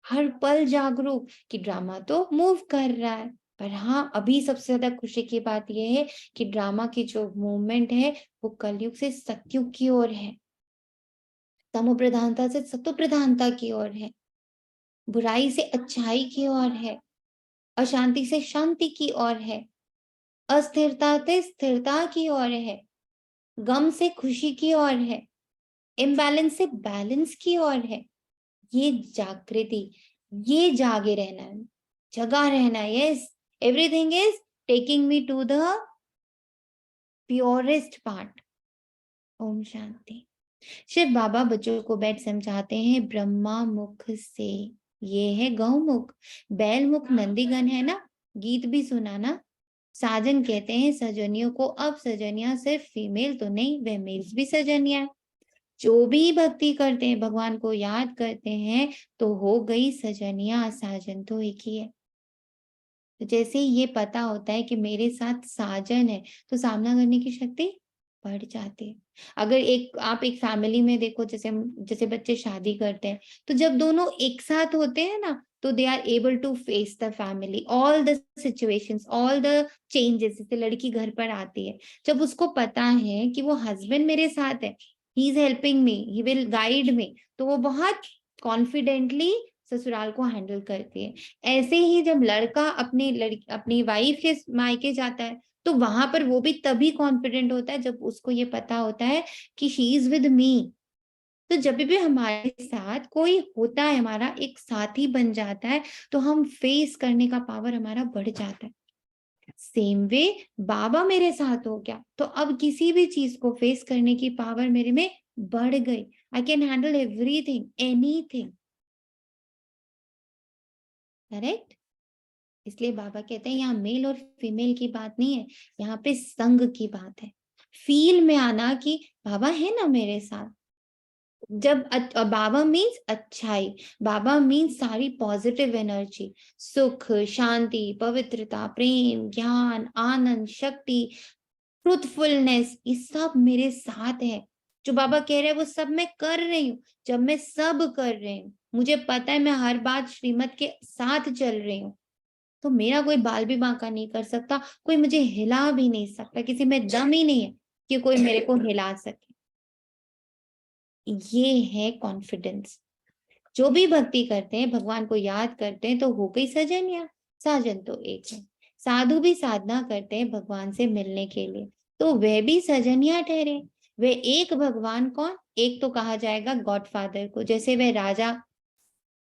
Speaker 1: हर पल जागरूक, कि ड्रामा तो मूव कर रहा है, पर हाँ अभी सबसे ज्यादा खुशी की बात यह है कि ड्रामा की जो मूवमेंट है वो कलयुग से सतयुग की ओर है, तमो प्रधानता से सतो प्रधानता की ओर है, बुराई से अच्छाई की ओर है, अशांति से शांति की ओर है, अस्थिरता से स्थिरता की ओर है, गम से खुशी की ओर है, इम्बैलेंस से बैलेंस की ओर है। ये जागृति, ये जागे रहना है, जगा रहना है। Yes, everything is taking me to the purest part. ओम शांति। शिव बाबा बच्चों को बैठ समझाते हैं ब्रह्मा मुख से, ये है गौमुख, बैल मुख नंदीगण है ना, गीत भी सुना ना। साजन कहते हैं सजनियों को, अब सजनिया सिर्फ फीमेल तो नहीं, वह मेल्स भी सजनिया है। जो भी भक्ति करते हैं, भगवान को याद करते हैं, तो हो गई सजनिया, साजन तो एक ही है। तो जैसे ये पता होता है कि मेरे साथ साजन है, तो सामना करने की शक्ति बढ़ जाती है। अगर आप एक फैमिली में देखो, जैसे बच्चे शादी करते हैं, तो जब दोनों एक साथ होते हैं ना, तो they are able to face the family, all the situations, all the changes. जैसे लड़की घर पर आती है, जब उसको पता है कि वो हस्बैंड मेरे साथ है, he is helping me, he will guide me, तो वो बहुत कॉन्फिडेंटली ससुराल को हैंडल करती है। ऐसे ही जब लड़का अपनी वाइफ के मायके जाता है, तो वहां पर वो भी तभी कॉन्फिडेंट होता है जब उसको ये पता होता है कि शी इज विद मी। तो जब भी हमारे साथ कोई होता है, हमारा एक साथी बन जाता है, तो हम फेस करने का पावर हमारा बढ़ जाता है। सेम वे बाबा मेरे साथ हो गया, तो अब किसी भी चीज को फेस करने की पावर मेरे में बढ़ गई। I can handle everything, anything. Correct? इसलिए बाबा कहते हैं यहाँ मेल और फीमेल की बात नहीं है, यहाँ पे संग की बात है। फील में आना कि बाबा है ना मेरे साथ। जब बाबा मीन्स अच्छाई, बाबा मीन्स सारी पॉजिटिव एनर्जी, सुख, शांति, पवित्रता, प्रेम, ज्ञान, आनंद, शक्ति, ट्रूथफुलनेस, ये सब मेरे साथ है। जो बाबा कह रहे हैं वो सब मैं कर रही हूँ। जब मैं सब कर रही हूँ, मुझे पता है मैं हर बात श्रीमत के साथ चल रही हूँ, तो मेरा कोई बाल भी बांका नहीं कर सकता, कोई मुझे हिला भी नहीं सकता, किसी में दम ही नहीं है कि कोई मेरे को हिला सके। ये है कॉन्फिडेंस। जो भी भक्ति करते हैं, भगवान को याद करते हैं, तो हो गई सजनिया, साजन तो एक है। साधु भी साधना करते हैं भगवान से मिलने के लिए, तो वह भी सजनिया ठहरे। वे एक भगवान कौन? एक तो कहा जाएगा गॉडफादर को,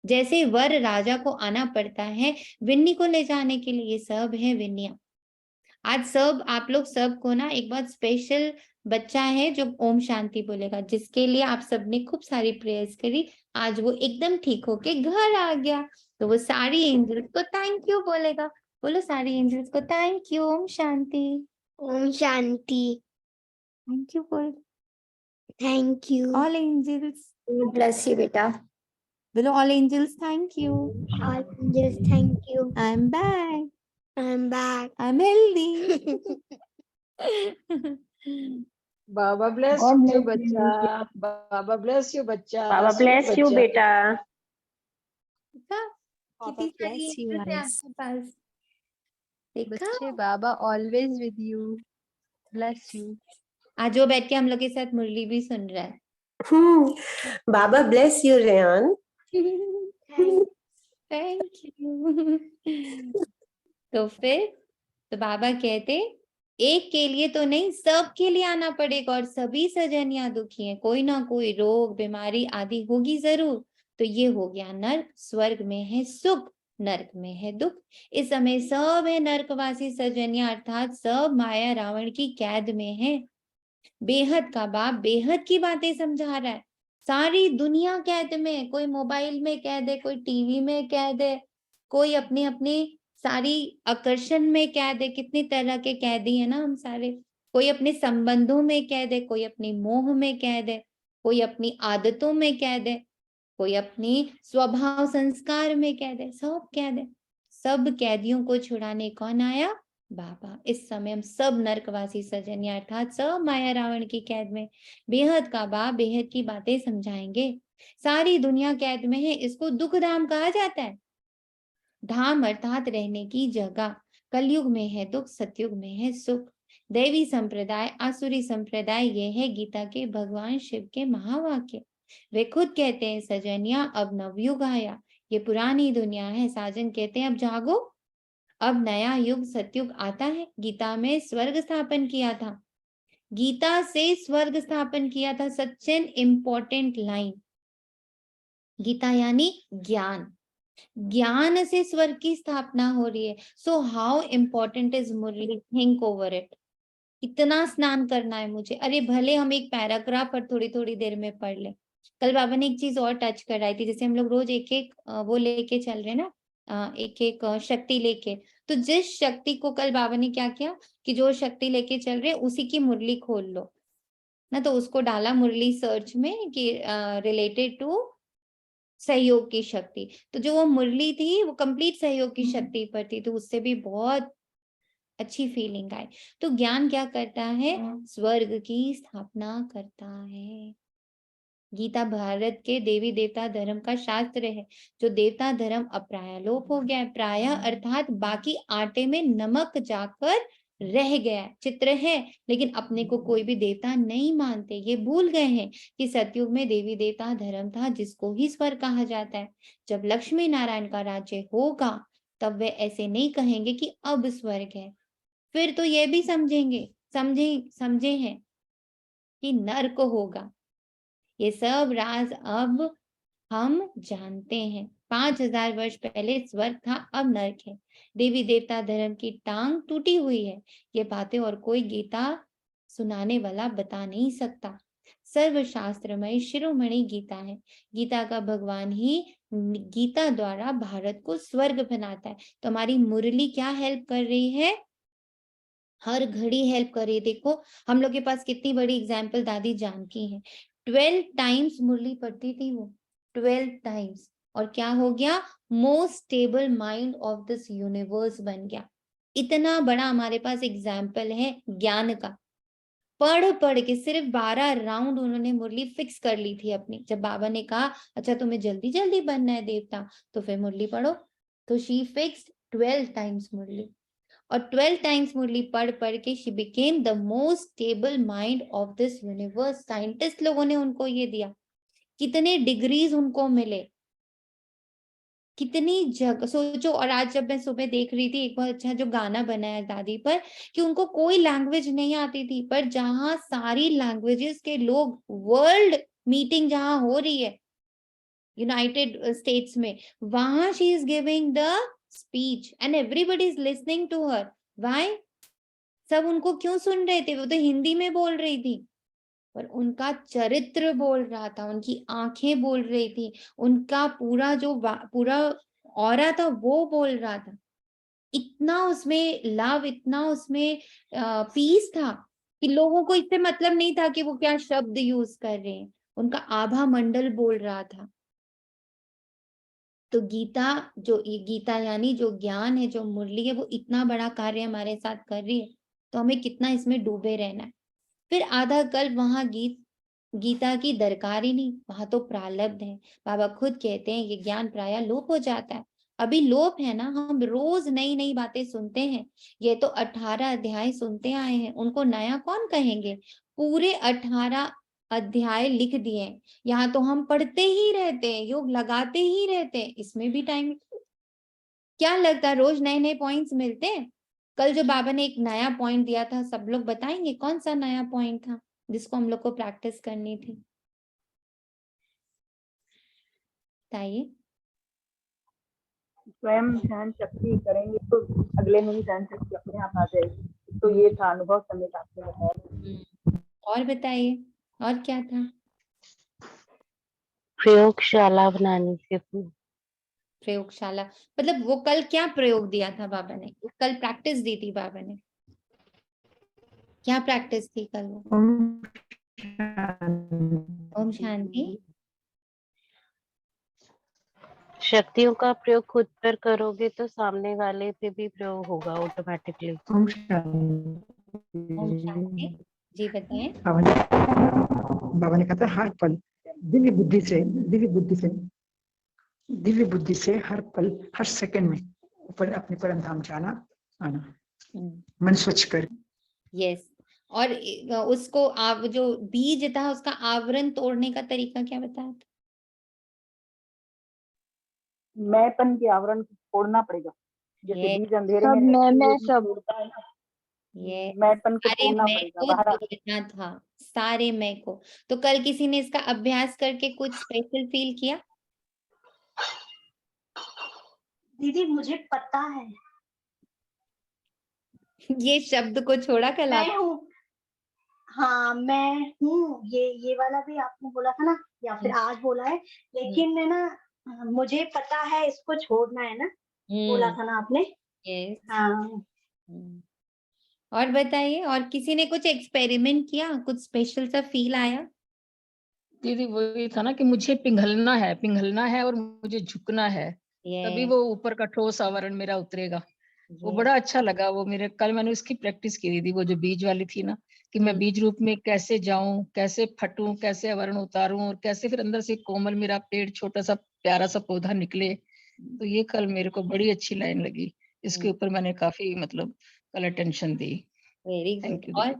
Speaker 1: जैसे वर राजा को आना पड़ता है विन्नी को ले जाने के लिए, ये सब है विन्निया। आज सब आप लोग सबको ना एक बहुत स्पेशल बच्चा है जो ओम शांति बोलेगा, जिसके लिए आप सबने खूब सारी प्रेयर्स करी, आज वो एकदम ठीक होके घर आ गया, तो वो सारी एंजल्स को थैंक यू बोलेगा। बोलो सारी एंजल्स को थैंक यू। ओम शांति।
Speaker 12: ओम शांति।
Speaker 1: थैंक यू बोल।
Speaker 12: Thank you.
Speaker 1: All angels
Speaker 12: bless you बेटा।
Speaker 1: बोलो all angels thank you.
Speaker 12: All angels thank you.
Speaker 1: I am back.
Speaker 12: I'm back.
Speaker 1: I'm healthy.
Speaker 5: Baba bless
Speaker 6: God
Speaker 5: you
Speaker 6: bless you.
Speaker 5: बच्चा, बाबा bless you बच्चा,
Speaker 6: बाबा
Speaker 5: sweet
Speaker 6: bless you,
Speaker 5: बच्चा।
Speaker 6: बेटा.
Speaker 1: देखा
Speaker 10: Baba
Speaker 1: कितनी सारी
Speaker 10: bless you,
Speaker 1: angels है
Speaker 10: Alice.
Speaker 1: आपके पास। देखा
Speaker 10: बच्चे बाबा always with you. Bless you.
Speaker 1: आज वो बैठ के हम लोग के साथ मुरली भी सुन रहा है।
Speaker 13: Baba bless you, Rayan.
Speaker 1: Thank you. तो फिर तो बाबा कहते एक के लिए तो नहीं, सब के लिए आना पड़ेगा और सभी सजन यहाँ दुखी हैं, कोई ना कोई रोग बीमारी आदि होगी जरूर। तो ये हो गया नर्क, स्वर्ग में है सुख, नर्क में है दुख। इस समय सब है नर्कवासी सजनिया, अर्थात सब माया रावण की कैद में है। बेहद का बाप बेहद की बातें समझा रहा है। सारी दुनिया कैद में, कोई मोबाइल में कैद है, कोई टीवी में कैद है, कोई अपनी अपनी सारी आकर्षण में कैद है। कितनी तरह के कैदी है ना हम सारे। कोई अपने संबंधों में कैद है, कोई अपनी मोह में कैद है, कोई अपनी आदतों में कैद है, कोई अपनी स्वभाव संस्कार में कैद है, सब कैद है। सब कैदियों को छुड़ाने कौन आया? बाबा। इस समय हम सब नरकवासी सजन अर्थात सब माया रावण की कैद में। बेहद का बाप बेहद की बातें समझाएंगे। सारी दुनिया कैद में है, इसको दुख धाम कहा जाता है। धाम अर्थात रहने की जगह। कलयुग में है दुख, सतयुग में है सुख। देवी संप्रदाय आसुरी संप्रदाय, ये है गीता के भगवान शिव के महावाक्य। वे खुद कहते हैं सजनिया अब नवयुग आया, ये पुरानी दुनिया है। साजन कहते हैं अब जागो, अब नया युग सतयुग आता है। गीता में स्वर्ग स्थापन किया था, गीता से स्वर्ग स्थापन किया था। Such an important line. Gita यानी ज्ञान, ज्ञान से स्वर्ग की स्थापना हो रही है। So how important is Murli, think over it. इतना स्नान करना है मुझे, अरे भले हम एक पैराग्राफ पर थोड़ी थोड़ी देर में पढ़ ले। कल बाबा ने एक चीज और टच कराई थी, जैसे हम लोग रोज एक एक वो लेके चल रहे ना, एक एक शक्ति लेके। तो जिस शक्ति को कल बाबा ने क्या किया कि जो शक्ति लेके चल रहे उसी की मुरली खोल लो ना, तो उसको डाला मुरली सर्च में कि रिलेटेड टू सहयोग की शक्ति। तो जो वो मुरली थी वो कंप्लीट सहयोग की शक्ति पर थी, तो उससे भी बहुत अच्छी फीलिंग आई। तो ज्ञान क्या करता है? स्वर्ग की स्थापना करता है। गीता भारत के देवी देवता धर्म का शास्त्र है। जो देवता धर्म अब प्रायलोप हो गया है, प्राय अर्थात बाकी आटे में नमक जाकर रह गया। चित्र है लेकिन अपने को कोई भी देवता नहीं मानते। ये भूल गए हैं कि सतयुग में देवी देवता धर्म था, जिसको ही स्वर्ग कहा जाता है। जब लक्ष्मी नारायण का राज्य होगा तब वे ऐसे नहीं कहेंगे कि अब स्वर्ग है, फिर तो ये भी समझे हैं कि नर्क होगा। ये सब राज अब हम जानते हैं। 5000 वर्ष पहले स्वर्ग था, अब नर्क है। देवी देवता धर्म की टांग टूटी हुई है। ये बातें और कोई गीता सुनाने वाला बता नहीं सकता। सर्वशास्त्रमय शिरोमणि गीता है। गीता का भगवान ही गीता द्वारा भारत को स्वर्ग बनाता है। तो हमारी मुरली क्या हेल्प कर रही है? हर घड़ी हेल्प कर रही है। देखो हम लोग के पास कितनी बड़ी एग्जाम्पल दादी जानकी है। 12 टाइम्स मुरली पढ़ती थी वो, 12 टाइम्स, और क्या हो गया? Most stable mind of this universe बन गया। इतना बड़ा हमारे पास एग्जाम्पल है ज्ञान का। पढ़ पढ़ के सिर्फ 12 राउंड उन्होंने मुरली फिक्स कर ली थी अपनी। जब बाबा ने कहा अच्छा तुम्हें जल्दी जल्दी बनना है देवता तो फिर मुरली पढ़ो, तो शी फिक्स्ड 12 टाइम्स मुरली। और 12 टाइम्स मुरली पढ़ पढ़ के she became the most stable mind of this universe. Scientist लोगों ने उनको ये दिया, कितने डिग्रीज उनको मिले, कितनी जगह सोचो। और आज जब मैं सुबह देख रही थी एक बहुत अच्छा जो गाना बनाया दादी पर, कि उनको कोई लैंग्वेज नहीं आती थी, पर जहां सारी लैंग्वेजेस के लोग, वर्ल्ड मीटिंग जहां हो रही है यूनाइटेड स्टेट्स में, वहां she is giving the speech and everybody is listening to her. Why? सब उनको क्यों सुन रहे थे? वो तो हिंदी में बोल रही थी, पर उनका चरित्र बोल रहा था, उनकी आंखें बोल रही थी, उनका पूरा जो पूरा ऑरा था वो बोल रहा था। इतना उसमें लव, इतना उसमें पीस था कि लोगों को इससे मतलब नहीं था कि वो क्या शब्द यूज कर रहे हैं, उनका आभा मंडल बोल रहा था। तो गीता यानी जो ज्ञान है, जो मुरली है, वो इतना बड़ा कार्य हमारे साथ कर रही है, तो हमें कितना इसमें डूबे रहना है। फिर आधा कल्प वहां गीता की दरकार ही नहीं, वहां तो प्रारब्ध है। बाबा खुद कहते हैं ये ज्ञान प्रायः लोप हो जाता है। अभी लोप है ना, हम रोज नई नई बातें सुनते हैं। ये तो 18 अध्याय सुनते आए हैं, उनको नया कौन कहेंगे। पूरे 18 अध्याय लिख दिए, यहाँ तो हम पढ़ते ही रहते हैं, योग लगाते ही रहते हैं, इसमें भी टाइम। क्या लगता है रोज नए नए पॉइंट्स मिलते हैं? कल जो बाबा ने एक नया पॉइंट दिया था, सब लोग बताएंगे कौन सा नया पॉइंट था जिसको हम लोग को प्रैक्टिस करनी थी? बताइए।
Speaker 7: स्वयं ध्यान शक्ति करेंगे तो अगले में ही ध्यान शक्ति अपने आप आ जाएगी। तो ये था अनुभव समेत आपने बताया।
Speaker 1: और बताइए, और क्या था?
Speaker 14: प्रयोगशाला बनानी थी अपनी।
Speaker 1: प्रयोगशाला मतलब वो कल क्या प्रयोग दिया था बाबा ने? कल प्रैक्टिस दी थी बाबा ने, क्या प्रैक्टिस थी कल वो? ओम शांति।
Speaker 14: शक्तियों का प्रयोग खुद पर करोगे तो सामने वाले पे भी प्रयोग होगा ऑटोमेटिकली।
Speaker 1: ओम शांति। जी बताएं।
Speaker 15: बाबा ने कहा था हर पल दिव्य बुद्धि से हर पल हर सेकंड में ऊपर अपने परम धाम जाना आना, मन स्वच्छ कर।
Speaker 1: यस। और उसको जो बीज था उसका आवरण तोड़ने का तरीका क्या बताया था?
Speaker 7: मैंपन के आवरण को तोड़ना पड़ेगा। जैसे बीज अंधेरे
Speaker 4: सब
Speaker 7: में
Speaker 4: सब
Speaker 7: तोड़ता है ना,
Speaker 1: ये
Speaker 7: मैंपन को
Speaker 1: सारे
Speaker 7: तोड़ना
Speaker 1: मैं
Speaker 7: पड़ेगा
Speaker 1: को
Speaker 7: बाहर।
Speaker 1: तोड़ना था, सारे मैं को। तो कल किसी ने इसका अभ्यास करके कुछ स्पेशल फील किया?
Speaker 6: दीदी मुझे पता है,
Speaker 1: ये शब्द को छोड़ा कल
Speaker 6: मैं हूँ। हाँ मैं हूँ, ये वाला भी आपने बोला था ना, या फिर आज बोला है, लेकिन है ना मुझे पता है इसको छोड़ना है ना, बोला था ना आपने।
Speaker 1: यस।
Speaker 6: हाँ।
Speaker 1: और बताइए, और किसी ने कुछ एक्सपेरिमेंट किया, कुछ स्पेशल सा फील आया?
Speaker 5: दीदी वही था ना कि मुझे पिघलना है और मुझे झुकना है, तभी वो ऊपर का ठोस आवरण मेरा उतरेगा। वो बड़ा अच्छा लगा। वो मेरे कल मैंने उसकी प्रैक्टिस की थी, वो जो बीज वाली थी ना, कि मैं बीज रूप में कैसे जाऊं, कैसे फटूं, कैसे आवरण उतारूं, और कैसे फिर अंदर से कोमल मेरा पेड़, छोटा सा प्यारा सा पौधा निकले। तो ये कल मेरे को बड़ी अच्छी लाइन लगी। इसके ऊपर मैंने काफी मतलब कल अटेंशन दी।
Speaker 1: Very good. और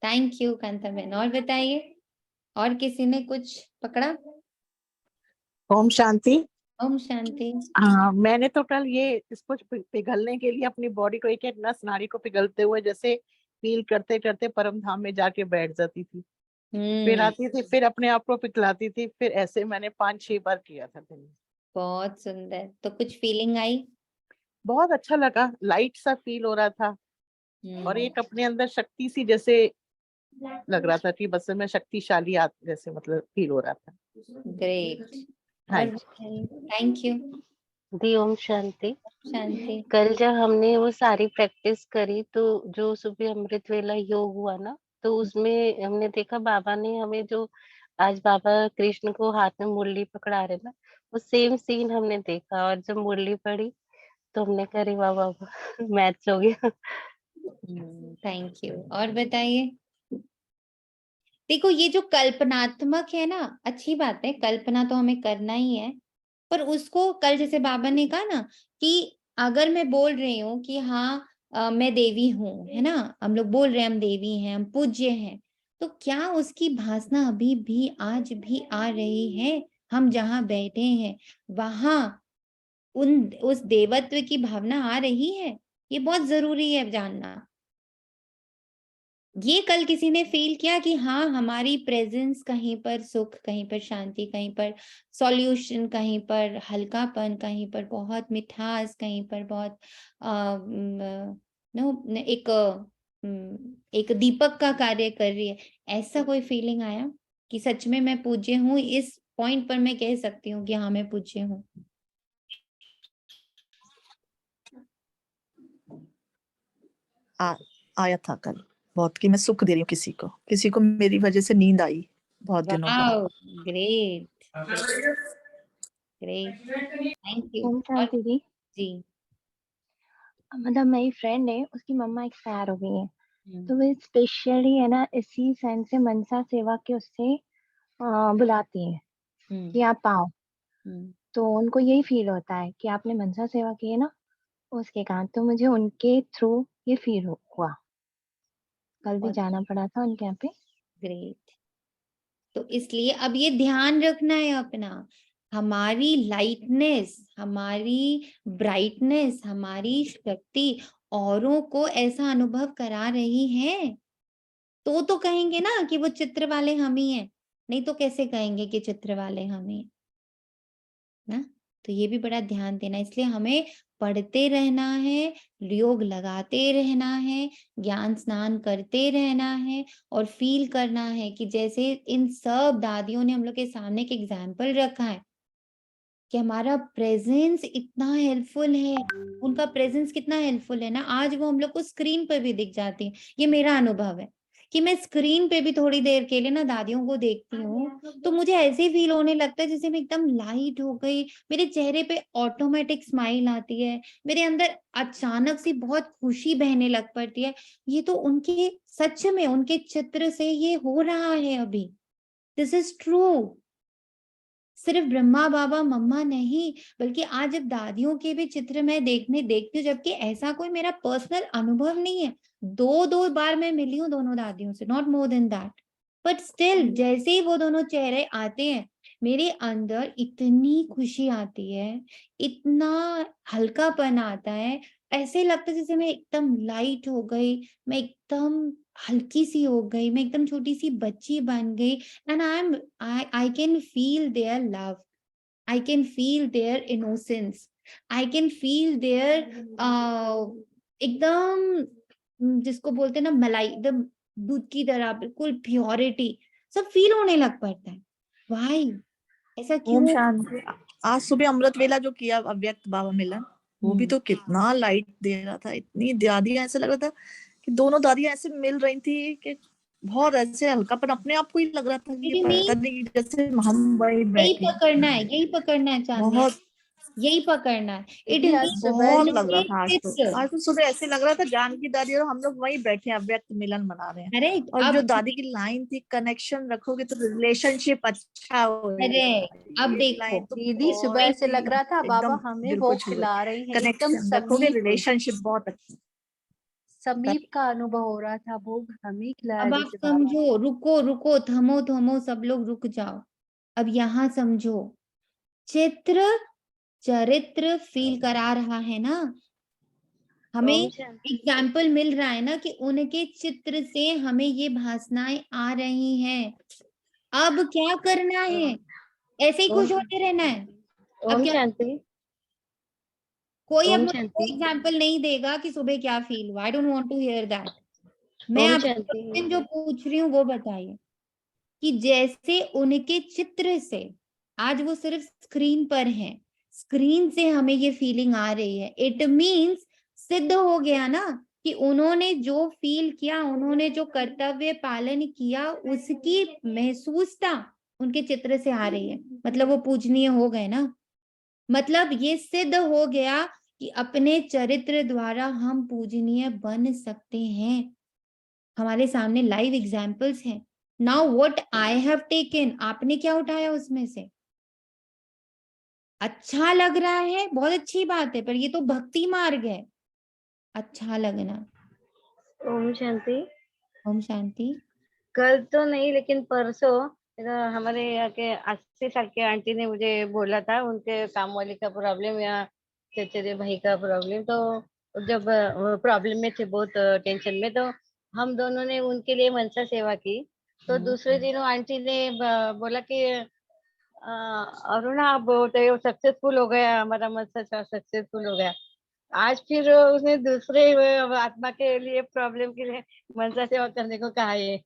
Speaker 1: थैंक यू कांता बहन। और बताइए, और किसी ने कुछ पकड़ा?
Speaker 2: ओम शांति।
Speaker 1: ओम शांति।
Speaker 2: हाँ, मैंने तो कल ये इसको पिघलने के लिए अपनी बॉडी को एक एक नस नाड़ी को पिघलते हुए जैसे फील करते करते परम धाम में जाके बैठ जाती थी, फिर आती थी, फिर अपने आप को पिघलाती थी, फिर ऐसे मैंने 5-6 बार किया था दिन में।
Speaker 1: बहुत सुंदर। तो कुछ फीलिंग आई?
Speaker 2: बहुत अच्छा लगा, लाइट सा फील हो रहा था, और एक अपने अंदर शक्ति सी जैसे लग रहा था कि बस मैं शक्तिशाली जैसे मतलब फील हो रहा था।
Speaker 1: ग्रेट।
Speaker 2: हाँ,
Speaker 1: थैंक यू
Speaker 14: दी। ओम शांति।
Speaker 1: शांति।
Speaker 14: कल जब हमने वो सारी प्रैक्टिस करी तो जो सुबह अमृत वेला योग हुआ ना, तो उसमें हमने देखा बाबा ने हमें जो आज बाबा कृष्ण को हाथ में मुरली पकड़ा रहे ना, वो सेम सीन हमने देखा। और जब मुरली पड़ी तो हमने कहा अरे वाह बाबा मैच हो गया।
Speaker 1: Thank you. और बताइए। देखो ये जो कल्पनात्मक है ना, अच्छी बात है, कल्पना तो हमें करना ही है, पर उसको कल जैसे बाबा ने कहा ना कि अगर मैं बोल रही हूँ कि हाँ मैं देवी हूँ, है ना, हम लोग बोल रहे हैं हम देवी हैं, हम पूज्य हैं, तो क्या उसकी भासना अभी भी आज भी आ रही है? हम जहाँ बैठे हैं वहां उस देवत्व की भावना आ रही है? ये बहुत जरूरी है जानना। ये कल किसी ने फील किया कि हाँ हमारी प्रेजेंस कहीं पर सुख, कहीं पर शांति, कहीं पर सॉल्यूशन, कहीं पर हल्कापन, कहीं पर बहुत मिठास, कहीं पर बहुत एक दीपक का कार्य कर रही है, ऐसा कोई फीलिंग आया कि सच में मैं पूज्य हूँ? इस पॉइंट पर मैं कह सकती हूँ कि हाँ मैं पूज्य हूँ।
Speaker 2: आया था कल बहुत कि मैं सुख दे रही हूँ किसी को मेरी वजह से नींद आई बहुत दिनों बाद।
Speaker 1: ग्रेट। Great, thank you.
Speaker 4: ओम
Speaker 1: और
Speaker 4: शांति दी।
Speaker 1: जी।
Speaker 4: मतलब मेरी फ्रेंड है, उसकी मम्मा एक्सपायर हो गई है,
Speaker 1: हम्म,
Speaker 4: तो वे स्पेशली है ना इसी सेंस से मनसा सेवा के उससे बुलाती है
Speaker 1: हम्म,
Speaker 4: कि आप आओ।
Speaker 1: हम्म,
Speaker 4: तो उनको यही फील होता है कि आपने मनसा सेवा की है ना, उसके कारण। तो मुझे उनके थ्रू ये फील हुआ, कल भी
Speaker 1: और
Speaker 4: जाना पड़ा था उनके यहाँ पे।
Speaker 1: ग्रेट। तो इसलिए अब ये ध्यान रखना है अपना, हमारी लाइटनेस, हमारी ब्राइटनेस, हमारी शक्ति औरों को ऐसा अनुभव करा रही है तो कहेंगे ना कि वो चित्र वाले हम ही हैं, नहीं तो कैसे कहेंगे कि चित्र वाले हम ही हैं ना। तो ये भी बड़ा ध्यान देना, इसलिए हमें पढ़ते रहना है, योग लगाते रहना है, ज्ञान स्नान करते रहना है और फील करना है कि जैसे इन सब दादियों ने हम लोग के सामने एक एग्जाम्पल रखा है कि हमारा प्रेजेंस इतना हेल्पफुल है, उनका प्रेजेंस कितना हेल्पफुल है ना। आज वो हम लोग को स्क्रीन पर भी दिख जाती है। ये मेरा अनुभव है कि मैं स्क्रीन पे भी थोड़ी देर के लिए ना दादियों को देखती हूँ तो मुझे ऐसे फील होने लगता है जैसे मैं एकदम लाइट हो गई, मेरे चेहरे पे ऑटोमेटिक स्माइल आती है, मेरे अंदर अचानक से बहुत खुशी बहने लग पड़ती है। ये तो उनके, सच में उनके चित्र से ये हो रहा है अभी। This is true. सिर्फ ब्रह्मा बाबा मम्मा नहीं, बल्कि आज जब दादियों के भी चित्र मैं देखती हूँ, जबकि ऐसा कोई मेरा पर्सनल अनुभव नहीं है, दो बार मैं मिली हूँ दोनों दादियों से, not more than that, but still जैसे ही वो दोनों चेहरे आते हैं मेरे अंदर इतनी खुशी आती है, इतना हल्कापन आता है, ऐसे लगता है जैसे मैं एकदम लाइट हो गई, मैं एकदम हल्की सी हो गई, मैं एकदम छोटी सी बच्ची बन गई। And I can feel their love. I can feel their innocence. I can feel their एकदम जिसको बोलते हैं ना मलाई, एकदम दूध की तरह बिल्कुल प्योरिटी, सब फील होने लग पड़ता है। Why? ऐसा
Speaker 2: ओम
Speaker 1: क्यों?
Speaker 2: शांति। आज सुबह अमृत वेला जो किया अव्यक्त बाबा मिलन, वो भी तो कितना लाइट दे रहा था, इतनी दादियां, ऐसे लग रहा था कि दोनों दादियां ऐसे मिल रही थी कि बहुत ऐसे हल्कापन अपने आप को ही लग रहा था कि ये पता नहीं जैसे हम वही
Speaker 1: यही
Speaker 2: बैठे
Speaker 1: पकड़ना है, यही पकड़ना है चांदनी,
Speaker 2: बहुत
Speaker 1: यही पकड़ना है। इट
Speaker 10: दीदी आज सुबह
Speaker 2: बहुत
Speaker 10: जो
Speaker 2: लग रहा था।
Speaker 1: मीन्स
Speaker 2: आज तो सुबह ऐसे लग रहा था जानकी दादी और हम लोग वहीं बैठे हैं, अव्यक्त मिलन मना रहे हैं।
Speaker 1: अरे
Speaker 2: और
Speaker 1: अब
Speaker 2: जो दादी की लाइन थी, कनेक्शन रखोगे तो रिलेशनशिप अच्छा
Speaker 1: अरे
Speaker 2: होगा,
Speaker 1: अब
Speaker 2: ये
Speaker 1: देखो
Speaker 2: लाइन तो
Speaker 10: दीदी सुबह
Speaker 2: बहुत
Speaker 10: ऐसे
Speaker 2: ही
Speaker 10: लग रहा था बाबा
Speaker 2: एकदम
Speaker 10: हमें
Speaker 2: दिल
Speaker 10: वो
Speaker 2: को छू गई।
Speaker 10: खिला रही है, एकदम
Speaker 2: कनेक्शन रखोगे,
Speaker 10: समीप
Speaker 2: रिलेशनशिप बहुत अच्छा।
Speaker 10: समीप का अनुभव हो रहा था, भोग हमें खिलाया
Speaker 1: अब आप
Speaker 10: जैसे बाबा।
Speaker 1: समझो, रुको रुको, थमो थमो, सब लोग रुक जाओ। अब यहाँ समझो, चित्र चरित्र फील करा रहा है ना, हमें
Speaker 4: ओम शांति।
Speaker 1: एग्जाम्पल मिल रहा है ना कि उनके चित्र से हमें ये भासनाएं आ रही हैं। अब क्या करना है? ऐसे ही
Speaker 4: ओम
Speaker 1: खुश होते रहना है? अब
Speaker 4: ओम
Speaker 1: क्या,
Speaker 4: शांति।
Speaker 1: कोई अब
Speaker 4: ओम
Speaker 1: मुझे कोई
Speaker 4: शांति।
Speaker 1: एग्जाम्पल नहीं देगा कि सुबह क्या फील हुआ। I don't want to hear that. मैं
Speaker 4: ओम
Speaker 1: आपसे
Speaker 4: शांति।
Speaker 1: जो पूछ रही हूँ वो बताइए कि जैसे उनके चित्र से, आज वो सिर्फ स्क्रीन पर हैं, स्क्रीन से हमें ये फीलिंग आ रही है, इट मीन्स सिद्ध हो गया ना कि उन्होंने जो फील किया, उन्होंने जो कर्तव्य पालन किया, उसकी महसूसता उनके चित्र से आ रही है, मतलब वो पूजनीय हो गए ना। मतलब ये सिद्ध हो गया कि अपने चरित्र द्वारा हम पूजनीय बन सकते हैं। हमारे सामने लाइव एग्जाम्पल्स हैं। Now what I have taken, आपने क्या उठाया उसमें से? अच्छा लग रहा है, बहुत अच्छी बात है, पर ये तो भक्ति मार्ग है, अच्छा लगना।
Speaker 4: ओम शांति।
Speaker 1: ओम शांति।
Speaker 4: कल तो नहीं लेकिन परसों हमारे यहाँ के 80 साल के आंटी ने मुझे बोला था उनके काम वाली का प्रॉब्लम या चचेरे भाई का प्रॉब्लम, तो जब प्रॉब्लम में थे, बहुत टेंशन में, तो हम दोनों ने उनके लिए मनसा सेवा की। तो दूसरे दिनों आंटी ने बोला कि अरुणा आप बहुत सक्सेसफुल हो गया, हमारा मनसा सक्सेसफुल हो गया। आज फिर उसने दूसरे आत्मा के लिए प्रॉब्लम के लिए मनसा सेवा करने को कहा है।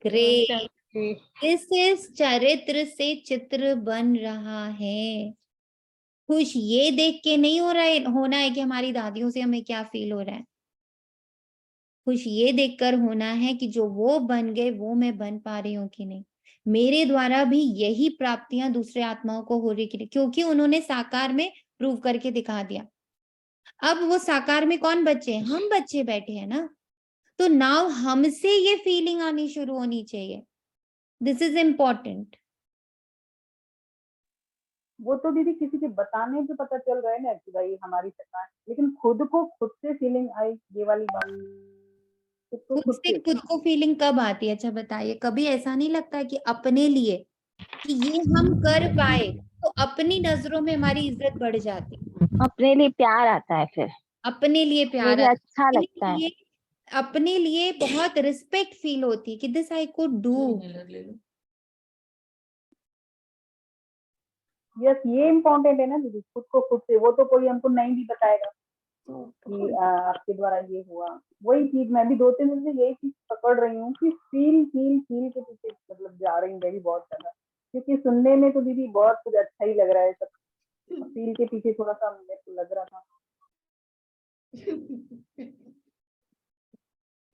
Speaker 1: ग्रेट। दिस इज चरित्र से चित्र बन रहा है। खुश ये देख के नहीं हो रहा है, होना है कि हमारी दादियों से हमें क्या फील हो रहा है। खुश ये देखकर होना है कि जो वो बन गए वो मैं बन पा रही हूँ कि नहीं। मेरे द्वारा भी यही प्राप्तियां दूसरे आत्माओं को हो रही है, क्योंकि उन्होंने साकार में प्रूव करके दिखा दिया। अब वो साकार में कौन बच्चे हैं? हम बच्चे बैठे हैं ना, तो नाउ हमसे ये फीलिंग आनी शुरू होनी चाहिए। This is important.
Speaker 7: वो तो दीदी किसी के बताने से पता चल रहा है ना कि भाई हमारी थकान, लेकिन खुद को खुद से फीलिंग आई, ये वाली बात
Speaker 1: खुद से खुद को फीलिंग कब आती है? अच्छा बताइए, कभी ऐसा नहीं लगता है कि अपने लिए कि ये हम कर पाए तो अपनी नजरों में हमारी इज्जत बढ़ जाती,
Speaker 4: अपने लिए प्यार आता है, फिर
Speaker 1: अपने लिए प्यार
Speaker 4: मुझे
Speaker 1: आता,
Speaker 4: अच्छा लगता है।
Speaker 1: अपने लिए बहुत रिस्पेक्ट फील होती है कि this I could do.
Speaker 7: Yes, ये इम्पोर्टेंट है ना दीदी, खुद को खुद से। वो तो कोई हमको नहीं भी बताएगा कि आपके द्वारा ये हुआ। वही चीज मैं भी 2-3 दिन से यही चीज पकड़ रही हूँ कि फील फील फील के पीछे मतलब जा रही हूँ मेरी बहुत ज्यादा, क्योंकि सुनने में तो दीदी बहुत कुछ अच्छा ही लग रहा है सब, फील के पीछे थोड़ा सा मेरे को लग रहा था।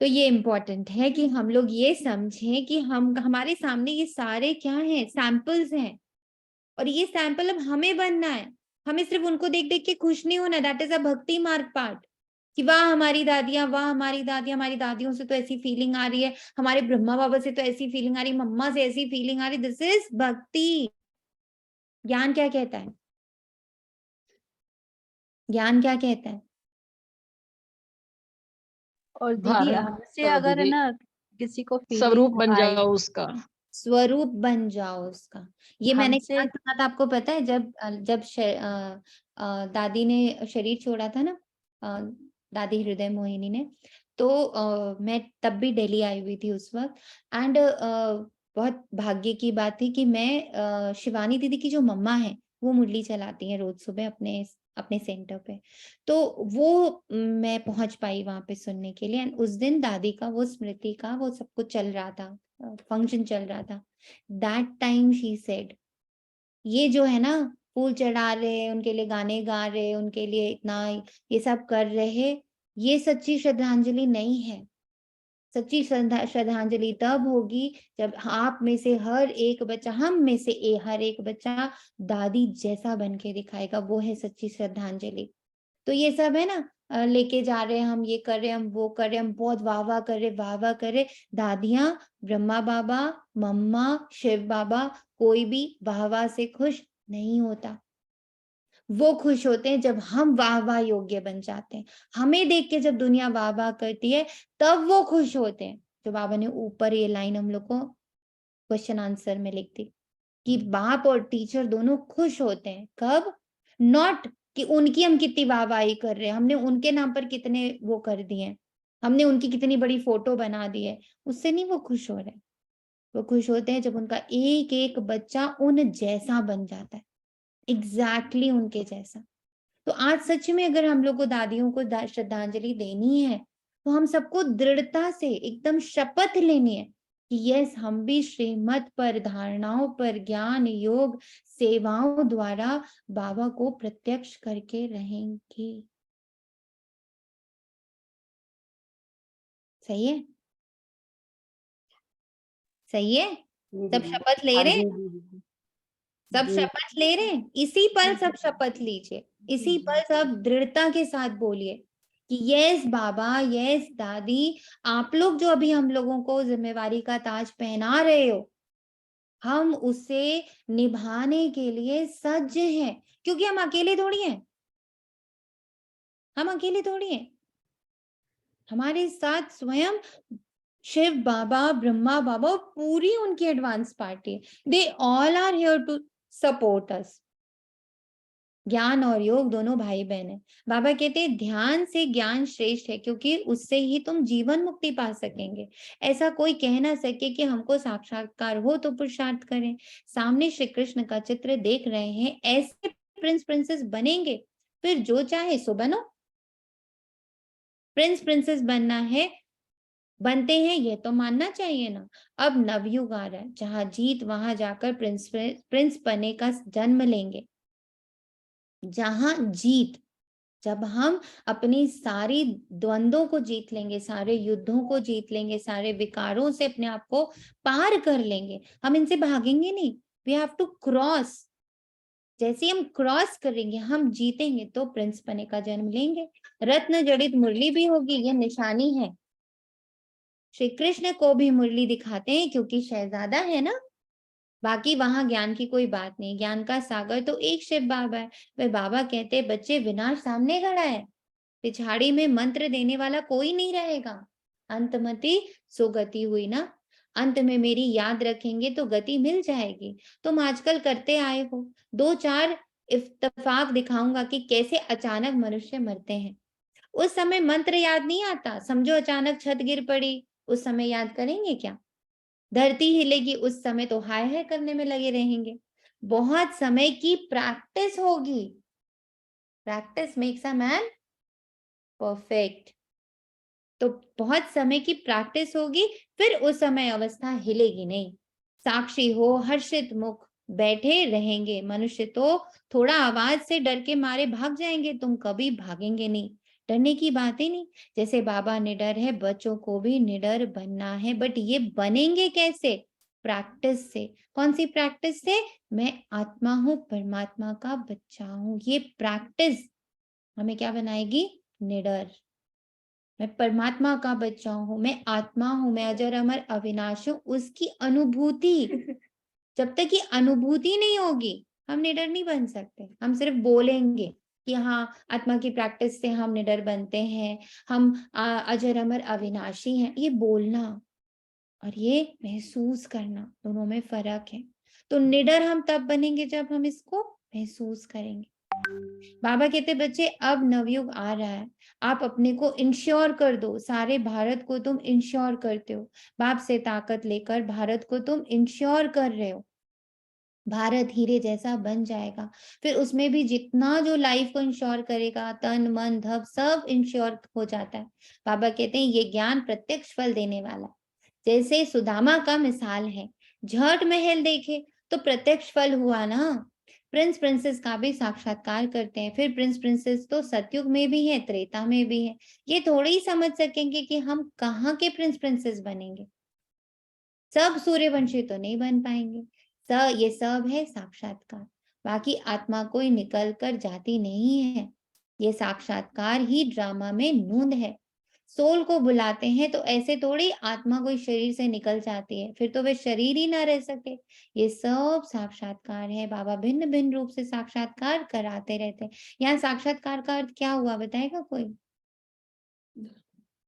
Speaker 1: तो ये इम्पोर्टेंट है कि हम लोग ये समझें कि हम हमारे सामने ये सारे क्या हैं? सैंपल्स हैं, और ये सैंपल अब हमें बनना है। हमें सिर्फ उनको देख देख के खुश नहीं होना। दैट इज अ भक्ति मार्ग पार्ट कि वाह हमारी दादियां, वाह हमारी दादियां, हमारी दादियों से तो ऐसी फीलिंग आ रही है, हमारे ब्रह्मा बाबा से तो ऐसी फीलिंग आ रही, मम्मा से ऐसी फीलिंग आ रही। दिस इज भक्ति। ज्ञान क्या कहता है? ज्ञान क्या कहता है?
Speaker 10: और दीदी
Speaker 5: धारण
Speaker 10: हमसे अगर
Speaker 5: दीदी
Speaker 10: ना किसी को
Speaker 5: स्वरूप
Speaker 10: फीलिंग
Speaker 5: बन
Speaker 10: आए,
Speaker 5: जाओ उसका।
Speaker 1: स्वरूप बन जाओ उसका। ये मैंने
Speaker 10: हमसे
Speaker 1: क्या सुना था आपको पता है? जब दादी ने शरीर छोड़ा था ना, दादी हृदय मोहिनी ने, तो मैं तब भी दिल्ली आई हुई थी उस वक्त। एंड बहुत भाग्य की बात थी कि मैं शिवानी दीदी की जो मम्मा है वो मुरली चलाती हैं रोज सुबह अपने अपने सेंटर पे, तो वो मैं पहुंच पाई वहां पे सुनने के लिए। एंड उस दिन दादी का वो स्मृति का वो सब कुछ चल रहा था, फंक्शन चल रहा था। दैट टाइम शी सेड, ये जो है ना फूल चढ़ा रहे, उनके लिए गाने गा रहे, उनके लिए इतना ये सब कर रहे, ये सच्ची श्रद्धांजलि नहीं है। सच्ची श्रद्धांजलि तब होगी जब आप में से हर एक बच्चा, हम में से हर एक बच्चा दादी जैसा बन के दिखाएगा। वो है सच्ची श्रद्धांजलि। तो ये सब है ना, लेके जा रहे हैं हम, ये कर रहे हैं हम, वो कर रहे हैं हम, बहुत वाह वाह कर रहे, वाह वाह कर रहे। दादियां, ब्रह्मा बाबा, मम्मा, शिव बाबा, कोई भी वाह वाह से खुश नहीं होता। वो खुश होते हैं जब हम वाह वाह योग्य बन जाते हैं। हमें देख के जब दुनिया वाह वाह करती है तब वो खुश होते हैं। तो बाबा ने ऊपर ये लाइन हम लोग को क्वेश्चन आंसर में लिख दी कि बाप और टीचर दोनों खुश होते हैं। कब? नॉट कि उनकी हम कितनी वाहवाही कर रहे हैं, हमने उनके नाम पर कितने वो कर दिए हैं, हमने उनकी कितनी बड़ी फोटो बना दी है, उससे नहीं वो खुश हो रहे। वो खुश होते हैं जब उनका एक एक बच्चा उन जैसा बन जाता है, एग्जैक्टली उनके जैसा। तो आज सच में अगर हम लोग को दादियों को श्रद्धांजलि देनी है तो हम सबको दृढ़ता से एकदम शपथ लेनी है कि यस, हम भी श्रीमत पर, धारणाओं पर, ज्ञान, योग, सेवाओं द्वारा बाबा को प्रत्यक्ष करके रहेंगे। सही है? सही है? सब शपथ ले रहे हैं? सब शपथ ले रहे हैं? इसी पल सब शपथ लीजिए, इसी पल सब दृढ़ता के साथ बोलिए कि यस बाबा, यस दादी, आप लोग जो अभी हम लोगों को जिम्मेवारी का ताज पहना रहे हो, हम उसे निभाने के लिए सज्ज हैं, क्योंकि हम अकेले थोड़ी हैं। हम अकेले थोड़ी हैं, हमारे साथ स्वयं शिव बाबा, ब्रह्मा बाबा और पूरी उनकी एडवांस पार्टी है। They all are here to support us. ज्ञान और योग दोनों भाई बहन है। बाबा कहते हैं ध्यान से ज्ञान श्रेष्ठ है, क्योंकि उससे ही तुम जीवन मुक्ति पा सकेंगे। ऐसा कोई कह ना सके कि हमको साक्षात्कार हो तो पुरुषार्थ करें। सामने श्री कृष्ण का चित्र देख रहे हैं, ऐसे प्रिंस प्रिंसेस बनेंगे, फिर जो चाहे सो बनो। प्रिंस प्रिंसेस बनना है, बनते हैं, ये तो मानना चाहिए ना। अब नवयुग आ रहा है जहां जीत वहां जाकर प्रिंस बने का जन्म लेंगे, जहां जीत जब हम अपनी सारी द्वंद्वों को जीत लेंगे, सारे युद्धों को जीत लेंगे, सारे विकारों से अपने आप को पार कर लेंगे, हम इनसे भागेंगे नहीं। We have to cross. जैसे हम क्रॉस करेंगे, हम जीतेंगे, तो प्रिंस बने का जन्म लेंगे। रत्न जड़ित मुरली भी होगी, ये निशानी है। श्री कृष्ण को भी मुरली दिखाते हैं क्योंकि शहजादा है ना, बाकी वहां ज्ञान की कोई बात नहीं। ज्ञान का सागर तो एक शिव बाबा है। वे बाबा कहते हैं, बच्चे विनाश सामने खड़ा है, पिछाड़ी में मंत्र देने वाला कोई नहीं रहेगा। अंतमति सुगति हुई ना, अंत में मेरी याद रखेंगे तो गति मिल जाएगी। तुम आजकल करते आए हो, 2-4 इत्तेफाक दिखाऊंगा कि कैसे अचानक मनुष्य मरते हैं। उस समय मंत्र याद नहीं आता, समझो अचानक छत गिर पड़ी, उस समय याद करेंगे क्या? धरती हिलेगी, उस समय तो हाय हाय करने में लगे रहेंगे। बहुत समय की प्रैक्टिस होगी। Practice makes a man perfect. तो बहुत समय की प्रैक्टिस होगी, फिर उस समय अवस्था हिलेगी नहीं। साक्षी हो, हर्षित मुख बैठे रहेंगे। मनुष्य तो थोड़ा आवाज से डर के मारे भाग जाएंगे, तुम कभी भागेंगे नहीं। डरने की बात ही नहीं। जैसे बाबा निडर है, बच्चों को भी निडर बनना है। बट ये बनेंगे कैसे? प्रैक्टिस से। कौन सी प्रैक्टिस से? मैं आत्मा हूं, परमात्मा का बच्चा हूं। ये प्रैक्टिस हमें क्या बनाएगी? निडर। मैं परमात्मा का बच्चा हूं, मैं आत्मा हूं, मैं अजर अमर अविनाशी हूं, उसकी अनुभूति। जब तक ये अनुभूति नहीं होगी, हम निडर नहीं बन सकते। हम सिर्फ बोलेंगे कि हाँ, आत्मा की प्रैक्टिस से हम निडर बनते हैं, हम अजर अमर अविनाशी हैं। ये बोलना और ये महसूस करना, दोनों में फर्क है। तो निडर हम तब बनेंगे जब हम इसको महसूस करेंगे। बाबा कहते, बच्चे अब नवयुग आ रहा है, आप अपने को इंश्योर कर दो। सारे भारत को तुम इंश्योर करते हो, बाप से ताकत लेकर भारत को तुम इंश्योर कर रहे हो। भारत हीरे जैसा बन जाएगा। फिर उसमें भी जितना जो लाइफ को इंश्योर करेगा, तन मन धन सब इंश्योर हो जाता है। बाबा कहते हैं ये ज्ञान प्रत्यक्ष फल देने वाला। जैसे सुदामा का मिसाल है, झट महल देखे तो प्रत्यक्ष फल हुआ ना। प्रिंस प्रिंसेस का भी साक्षात्कार करते हैं। फिर प्रिंस प्रिंसेस तो सतयुग में भी है, त्रेता में भी है। ये थोड़ी ही समझ सकेंगे कि हम कहाँ के प्रिंस प्रिंसेस बनेंगे। सब सूर्यवंशी तो नहीं बन पाएंगे। ये सब है साक्षात्कार। बाकी आत्मा कोई निकल कर जाती नहीं है। ये साक्षात्कार ही ड्रामा में नूंद है। सोल को बुलाते हैं तो ऐसे थोड़ी आत्मा कोई शरीर से निकल जाती है, फिर तो वे शरीर ही ना रह सके। ये सब साक्षात्कार है। बाबा भिन्न भिन्न रूप से साक्षात्कार कराते रहते हैं। यहाँ साक्षात्कार का अर्थ क्या हुआ, बताएगा कोई?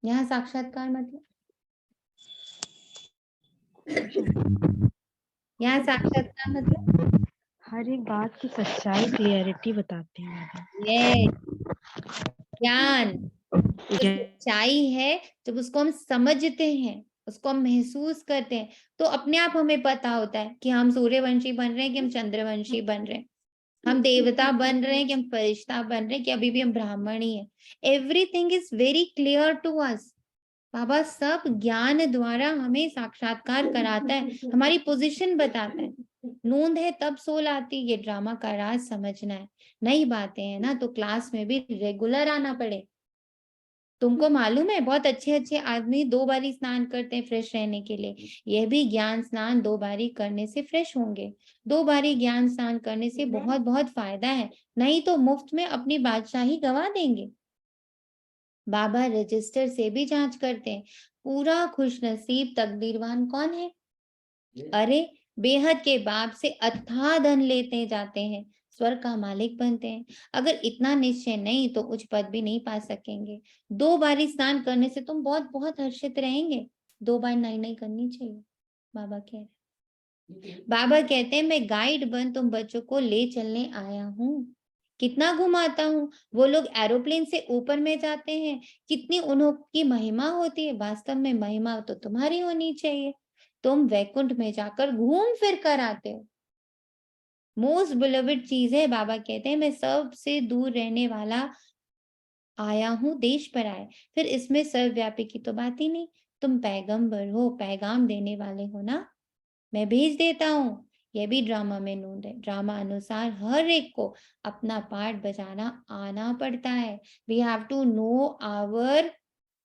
Speaker 1: यहाँ साक्षात्कार मतलब, यहाँ साक्षात्कार मतलब
Speaker 10: हर एक बात की सच्चाई क्लियरिटी बताते हैं।
Speaker 1: ये ज्ञान सच्चाई है। जब उसको हम समझते हैं, उसको हम महसूस करते हैं, तो अपने आप हमें पता होता है कि हम सूर्यवंशी बन रहे हैं कि हम चंद्रवंशी बन रहे हैं, हम देवता बन रहे हैं कि हम फरिश्ता बन रहे हैं, कि अभी भी हम ब्राह्मण ही है। Everything is very clear to us. Baba सब ज्ञान द्वारा हमें साक्षात्कार कराता है, हमारी पोजीशन बताता है। नूंद है तब सोल आती। ये ड्रामा का राज समझना है। नई बातें हैं ना, तो क्लास में भी रेगुलर आना पड़े। तुमको मालूम है, बहुत अच्छे अच्छे आदमी 2 बारी स्नान करते हैं फ्रेश रहने के लिए। यह भी ज्ञान स्नान 2 बारी करने से फ्रेश होंगे। 2 बारी ज्ञान स्नान करने से बहुत बहुत फायदा है, नहीं तो मुफ्त में अपनी बादशाही गवा देंगे। बाबा रजिस्टर से भी जांच करते हैं। पूरा खुशनसीब तकदीरवान कौन है? अरे बेहद के बाप से अथाह धन लेते जाते हैं, स्वर्ग का मालिक बनते हैं। अगर इतना निश्चय नहीं तो उच्च पद भी नहीं पा सकेंगे। 2 बारी स्नान करने से तुम बहुत बहुत हर्षित रहेंगे। 2 बार नहीं करनी चाहिए, बाबा कह रहे। बाबा कहते हैं, मैं गाइड बन तुम बच्चों को ले चलने आया हूँ। कितना घुमाता हूँ। वो लोग एरोप्लेन से ऊपर में जाते हैं, कितनी उनकी महिमा होती है। वास्तव में महिमा तो तुम्हारी होनी चाहिए। तुम वैकुंठ में जाकर घूम फिर कर आते हो। मोस्ट बिलवेड चीज है। बाबा कहते हैं, मैं सबसे दूर रहने वाला आया हूँ देश पर आए। फिर इसमें सर्वव्यापी की तो बात ही नहीं। तुम पैगंबर हो, पैगाम देने वाले हो ना। मैं भेज देता हूँ ये भी ड्रामा में नोट है। ड्रामा अनुसार हर एक को अपना पार्ट बजाना आना पड़ता है। We have to know our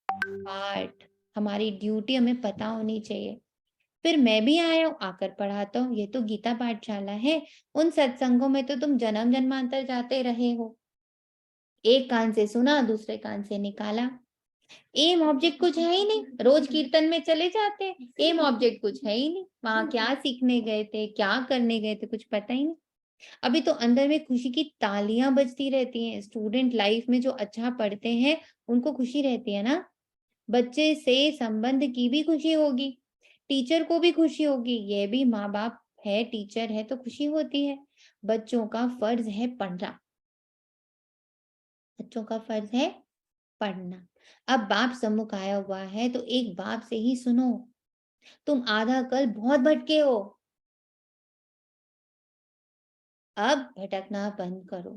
Speaker 1: part, हमारी ड्यूटी हमें पता होनी चाहिए। फिर मैं भी आया हूँ, आकर पढ़ाता हूँ। ये तो गीता पाठशाला है। उन सत्संगों में तो तुम जन्म जन्मांतर जाते रहे हो। एक कान से सुना, दूसरे कान से निकाला। एम ऑब्जेक्ट कुछ है ही नहीं। रोज कीर्तन में चले जाते हैं, एम ऑब्जेक्ट कुछ है ही नहीं। वहां क्या सीखने गए थे, क्या करने गए थे, कुछ पता ही नहीं। अभी तो अंदर में खुशी की तालियां बजती रहती हैं। स्टूडेंट लाइफ में जो अच्छा पढ़ते हैं उनको खुशी रहती है ना। बच्चे से संबंध की भी खुशी होगी, टीचर को भी खुशी होगी। ये भी माँ बाप है, टीचर है, तो खुशी होती है। बच्चों का फर्ज है पढ़ना, बच्चों का फर्ज है पढ़ना। अब बाप सम्मुख आया हुआ है तो एक बाप से ही सुनो। तुम आधा कल बहुत भटके हो, अब भटकना बंद करो।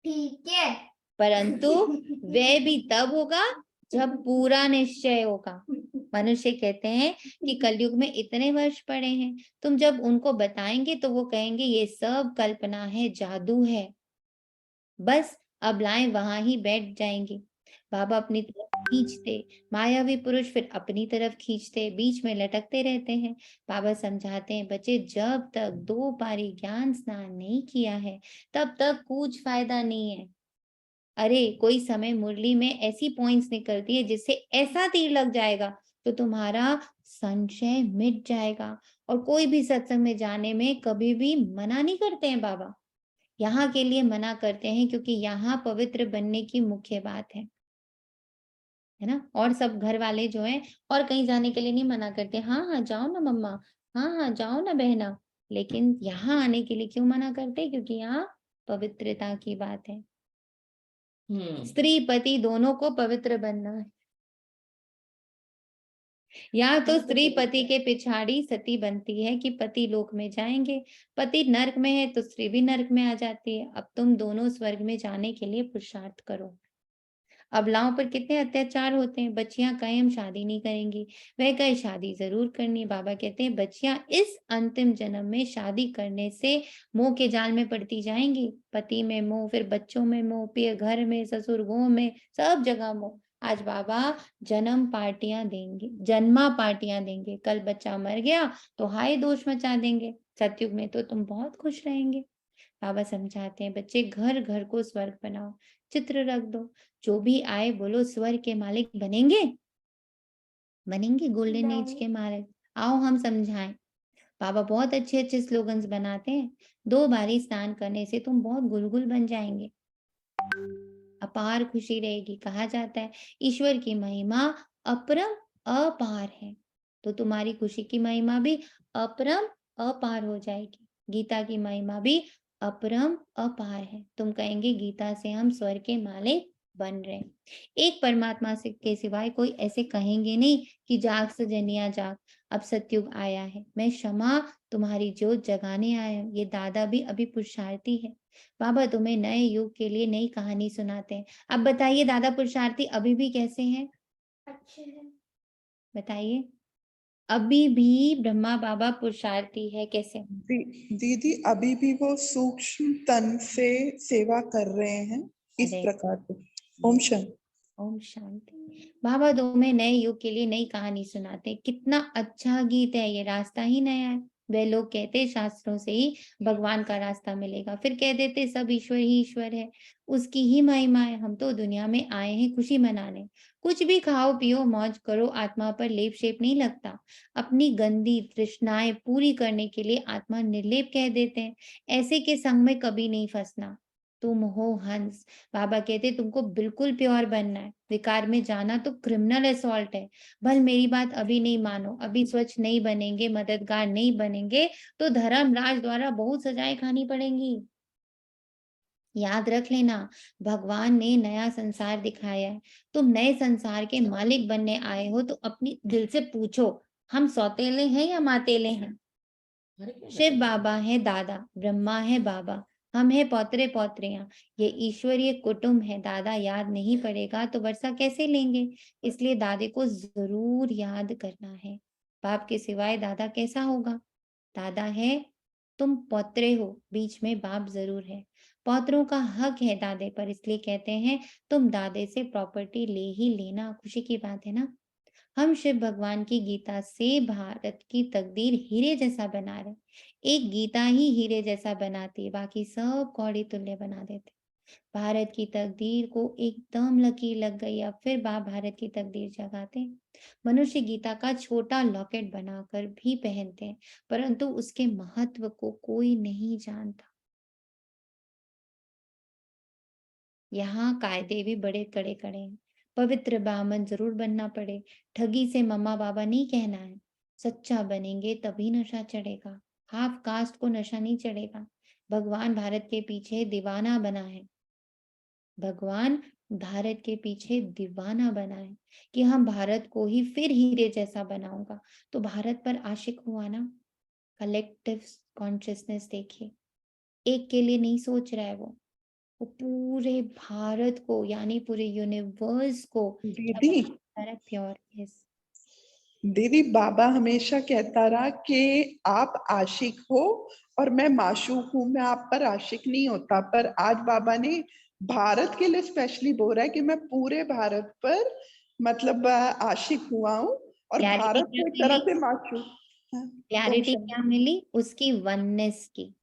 Speaker 12: ठीक है।
Speaker 1: परंतु वह भी तब होगा जब पूरा निश्चय होगा। मनुष्य कहते हैं कि कलयुग में इतने वर्ष पड़े हैं, तुम जब उनको बताएंगे तो वो कहेंगे ये सब कल्पना है, जादू है। बस अबलाएं वहां ही बैठ जाएंगी। बाबा अपनी तरफ खींचते, मायावी पुरुष फिर अपनी तरफ खींचते, बीच में लटकते रहते हैं। बाबा समझाते हैं, बच्चे जब तक 2 बारी ज्ञान स्नान नहीं किया है तब तक कुछ फायदा नहीं है। अरे कोई समय मुरली में ऐसी पॉइंट्स निकलती है जिससे ऐसा तीर लग जाएगा तो तुम्हारा संशय मिट जाएगा। और कोई भी सत्संग में जाने में कभी भी मना नहीं करते हैं बाबा। यहाँ के लिए मना करते हैं क्योंकि यहाँ पवित्र बनने की मुख्य बात है ना। और सब घर वाले जो हैं और कहीं जाने के लिए नहीं मना करते। हाँ हाँ जाओ ना मम्मा, हाँ हाँ जाओ ना बहना। लेकिन यहाँ आने के लिए क्यों मना करते? क्योंकि यहाँ पवित्रता की बात है। स्त्री पति दोनों को पवित्र बनना है। या तो स्त्री पति के पिछाड़ी सती बनती है कि पति लोक में जाएंगे, पति नरक में है तो स्त्री भी नरक में आ जाती है। अब तुम दोनों स्वर्ग में जाने के लिए पुरुषार्थ करो। अबलाओं पर कितने अत्याचार होते हैं। बच्चियां कहें हम शादी नहीं करेंगी, वह कहे शादी जरूर करनी है। बाबा कहते हैं बच्चियां इस अंतिम जन्म में शादी करने से मोह के जाल में पड़ती जाएंगी। पति में मोह, फिर बच्चों में मोह, फिर घर में, ससुर गाँव में, सब जगह मोह। आज बाबा जन्म पार्टियां देंगे, जन्मा पार्टियां देंगे। कल बच्चा मर गया तो हाय दोष मचा देंगे। सतयुग में तो तुम बहुत खुश रहेंगे। बाबा समझाते हैं बच्चे घर घर को स्वर्ग बनाओ, चित्र रख दो, जो भी आए बोलो स्वर्ग के मालिक बनेंगे, बनेंगे गोल्डन एज के मालिक। आओ हम समझाएं। बाबा बहुत अच्छे अच्छे स्लोगन्स बनाते हैं। 2 बारी स्नान करने से तुम बहुत गुलगुल बन जाएंगे, अपार खुशी रहेगी। कहा जाता है ईश्वर की महिमा अपरम अपार है, तो तुम्हारी खुशी की महिमा भी अपरम अपार हो जाएगी। गीता की महिमा भी अपरम अपार है। तुम कहेंगे गीता से हम स्वर्ग के मालिक बन रहे। एक परमात्मा से के सिवाय कोई ऐसे कहेंगे नहीं कि जाग सजनिया जाग, अब सतयुग आया है, मैं क्षमा तुम्हारी जोत जगाने आया हूँ। ये दादा भी अभी पुरुषार्थी है। बाबा तुम्हें नए युग के लिए नई कहानी सुनाते हैं। अब बताइए दादा पुरुषार्थी अभी भी कैसे हैं?
Speaker 12: अच्छे हैं।
Speaker 1: बताइए, अभी भी ब्रह्मा बाबा पुरुषार्थी है कैसे?
Speaker 9: दीदी अभी भी वो सूक्ष्म तन से सेवा कर रहे हैं इस
Speaker 1: अरे
Speaker 9: प्रकार से। ओम शांति।
Speaker 1: ओम शांति। बाबा तुम्हें नए युग के लिए नई कहानी सुनाते हैं। कितना अच्छा गीत है ये, रास्ता ही नया है। वे लोग कहते शास्त्रों से ही भगवान का रास्ता मिलेगा, फिर कह देते सब ईश्वर ही ईश्वर है, उसकी ही महिमा है। हम तो दुनिया में आए हैं खुशी मनाने। कुछ भी खाओ पियो मौज करो, आत्मा पर लेप शेप नहीं लगता। अपनी गंदी तृष्णाएं पूरी करने के लिए आत्मा निर्लेप कह देते हैं। ऐसे के संग में कभी नहीं फंसना। तुम हो हंस। बाबा कहते तुमको बिल्कुल प्योर बनना है। विकार में जाना तो क्रिमिनल असॉल्ट है। भल मेरी बात अभी नहीं मानो, अभी स्वच्छ नहीं बनेंगे, मददगार नहीं बनेंगे तो धर्मराज द्वारा बहुत सजाएं खानी पड़ेंगी। याद रख लेना, भगवान ने नया संसार दिखाया है। तुम नए संसार के मालिक बनने आए हो तो अपनी दिल से पूछो, हम सौतेले हैं या मातेले हैं? शिव बाबा है दादा, ब्रह्मा है बाबा, हम है पौत्रे पौत्रियां। ये ईश्वरीय कुटुंब है। दादा याद नहीं पड़ेगा तो वर्षा कैसे लेंगे? इसलिए दादे को जरूर याद करना है। बाप के सिवाय दादा कैसा होगा? दादा है तुम पौत्रे हो, बीच में बाप जरूर है। पौत्रों का हक है दादे पर, इसलिए कहते हैं तुम दादे से प्रॉपर्टी ले ही लेना। खुशी की बात है ना। हम शिव भगवान की गीता से भारत की तकदीर हीरे जैसा बना रहे। एक गीता ही हीरे जैसा बनाती, बाकी सब कौड़ी तुल्य बना देते। भारत की तकदीर को एकदम लकीर लग गई, अब फिर बाप भारत की तकदीर जगाते। मनुष्य गीता का छोटा लॉकेट बनाकर भी पहनते हैं, परंतु उसके महत्व को कोई नहीं जानता। यहाँ कायदे भी बड़े कड़े कड़े हैं। पवित्र ब्राह्मण जरूर बनना पड़े, ठगी से मम्मा बाबा नहीं कहना है। सच्चा बनेंगे तभी नशा चढ़ेगा, हाफ कास्ट को नशा नहीं चढ़ेगा। भगवान भारत के पीछे दीवाना बना है। भगवान भारत के पीछे दीवाना बना है कि हम भारत को ही फिर हीरे जैसा बनाऊंगा। तो भारत पर आशिक हुआ ना। कलेक्टिव कॉन्शियसनेस देखिए, एक के लिए नहीं सोच रहा है वो पूरे भारत को यानी पूरे यूनिवर्स को
Speaker 9: दीदी
Speaker 1: प्योर। यस
Speaker 9: दीदी, बाबा हमेशा कहता रहा कि आप आशिक हो और मैं माशूक हूँ, मैं आप पर आशिक नहीं होता। पर आज बाबा ने भारत के लिए स्पेशली बोल रहा है कि मैं पूरे भारत पर मतलब आशिक हुआ हूँ और भारत को एक तरह से माशूक।
Speaker 1: क्लैरिटी क्या मिली? उसकी वननेस की।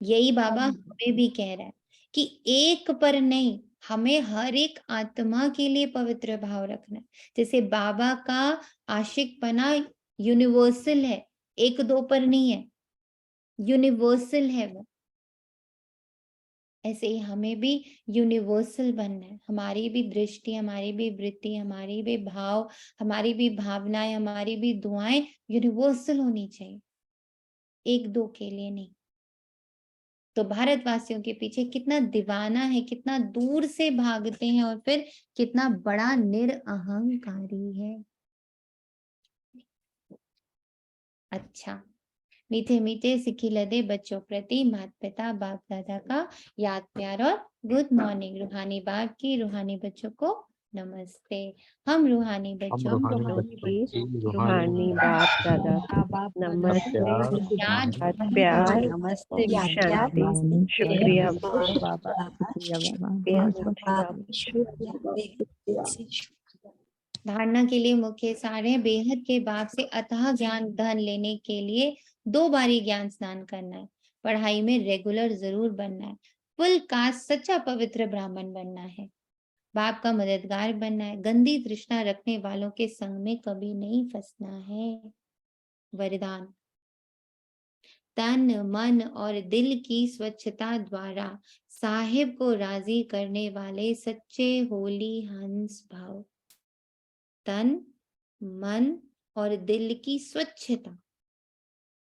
Speaker 1: यही बाबा हमें भी कह रहा है कि एक पर नहीं, हमें हर एक आत्मा के लिए पवित्र भाव रखना है। जैसे बाबा का आशिकपना यूनिवर्सल है, एक दो पर नहीं है, यूनिवर्सल है वो। ऐसे ही हमें भी यूनिवर्सल बनना है। हमारी भी दृष्टि, हमारी भी वृत्ति, हमारी भी भाव, हमारी भी भावनाएं, हमारी भी दुआएं यूनिवर्सल होनी चाहिए, एक दो के लिए नहीं। तो भारतवासियों के पीछे कितना दीवाना है, कितना दूर से भागते हैं और फिर कितना बड़ा निरअहंकारी है। अच्छा, मीठे मीठे सिखी लदे बच्चों प्रति माता पिता बाप दादा का याद प्यार और गुड मॉर्निंग। रूहानी बाप की रूहानी बच्चों को नमस्ते। हम रूहानी बच्चों
Speaker 13: रूहानी बाप दादा नमस्ते, प्यार,
Speaker 10: नमस्ते
Speaker 13: शांति, शुक्रिया बाबा,
Speaker 1: धारणा के लिए मुख्य सार है, बेहद के बाप से अथाह ज्ञान धन लेने के लिए 2 बारी ज्ञान स्नान करना है। पढ़ाई में रेगुलर जरूर बनना है। फुल कास्ट सच्चा पवित्र ब्राह्मण बनना है। बाप का मददगार बनना है। गंदी तृष्णा रखने वालों के संग में कभी नहीं फंसना है। वरदान, तन मन और दिल की स्वच्छता द्वारा साहिब को राजी करने वाले सच्चे होली हंस भाव। तन मन और दिल की स्वच्छता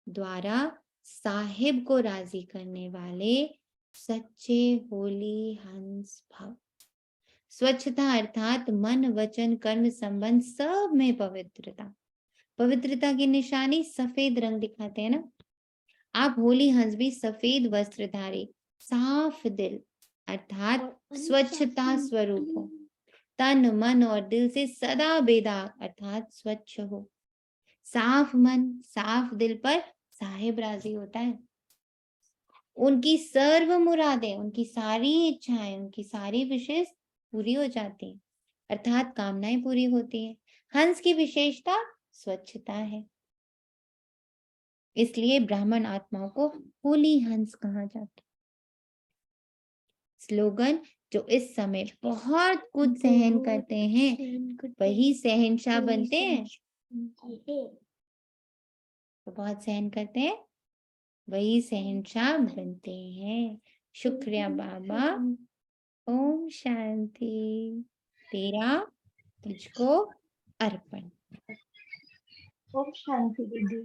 Speaker 1: द्वारा साहिब को राजी करने वाले सच्चे होली हंस भाव। स्वच्छता अर्थात मन वचन कर्म संबंध सब में पवित्रता। पवित्रता की निशानी सफेद रंग दिखाते हैं ना। आप होली हंस भी सफेद वस्त्रधारी, साफ दिल अर्थात स्वच्छता स्वरूप हो। तन मन और दिल से सदा बेदाग अर्थात स्वच्छ हो। साफ मन साफ दिल पर साहिब राजी होता है। उनकी सर्व मुरादें, उनकी सारी इच्छाएं, उनकी सारी विशेष पूरी हो जाती हैं, अर्थात कामनाएं पूरी होती हैं। हंस की विशेषता स्वच्छता है, इसलिए ब्राह्मण आत्माओं को होली हंस कहा जाता है। स्लोगन, जो इस समय बहुत कुछ सहन करते हैं वही सहनशाह बनते हैं। तो बहुत सहन करते हैं वही सहनशाह बनते हैं। शुक्रिया बाबा। ओम शांति। तेरा तुझको अर्पण।
Speaker 6: ओम शांति दीदी।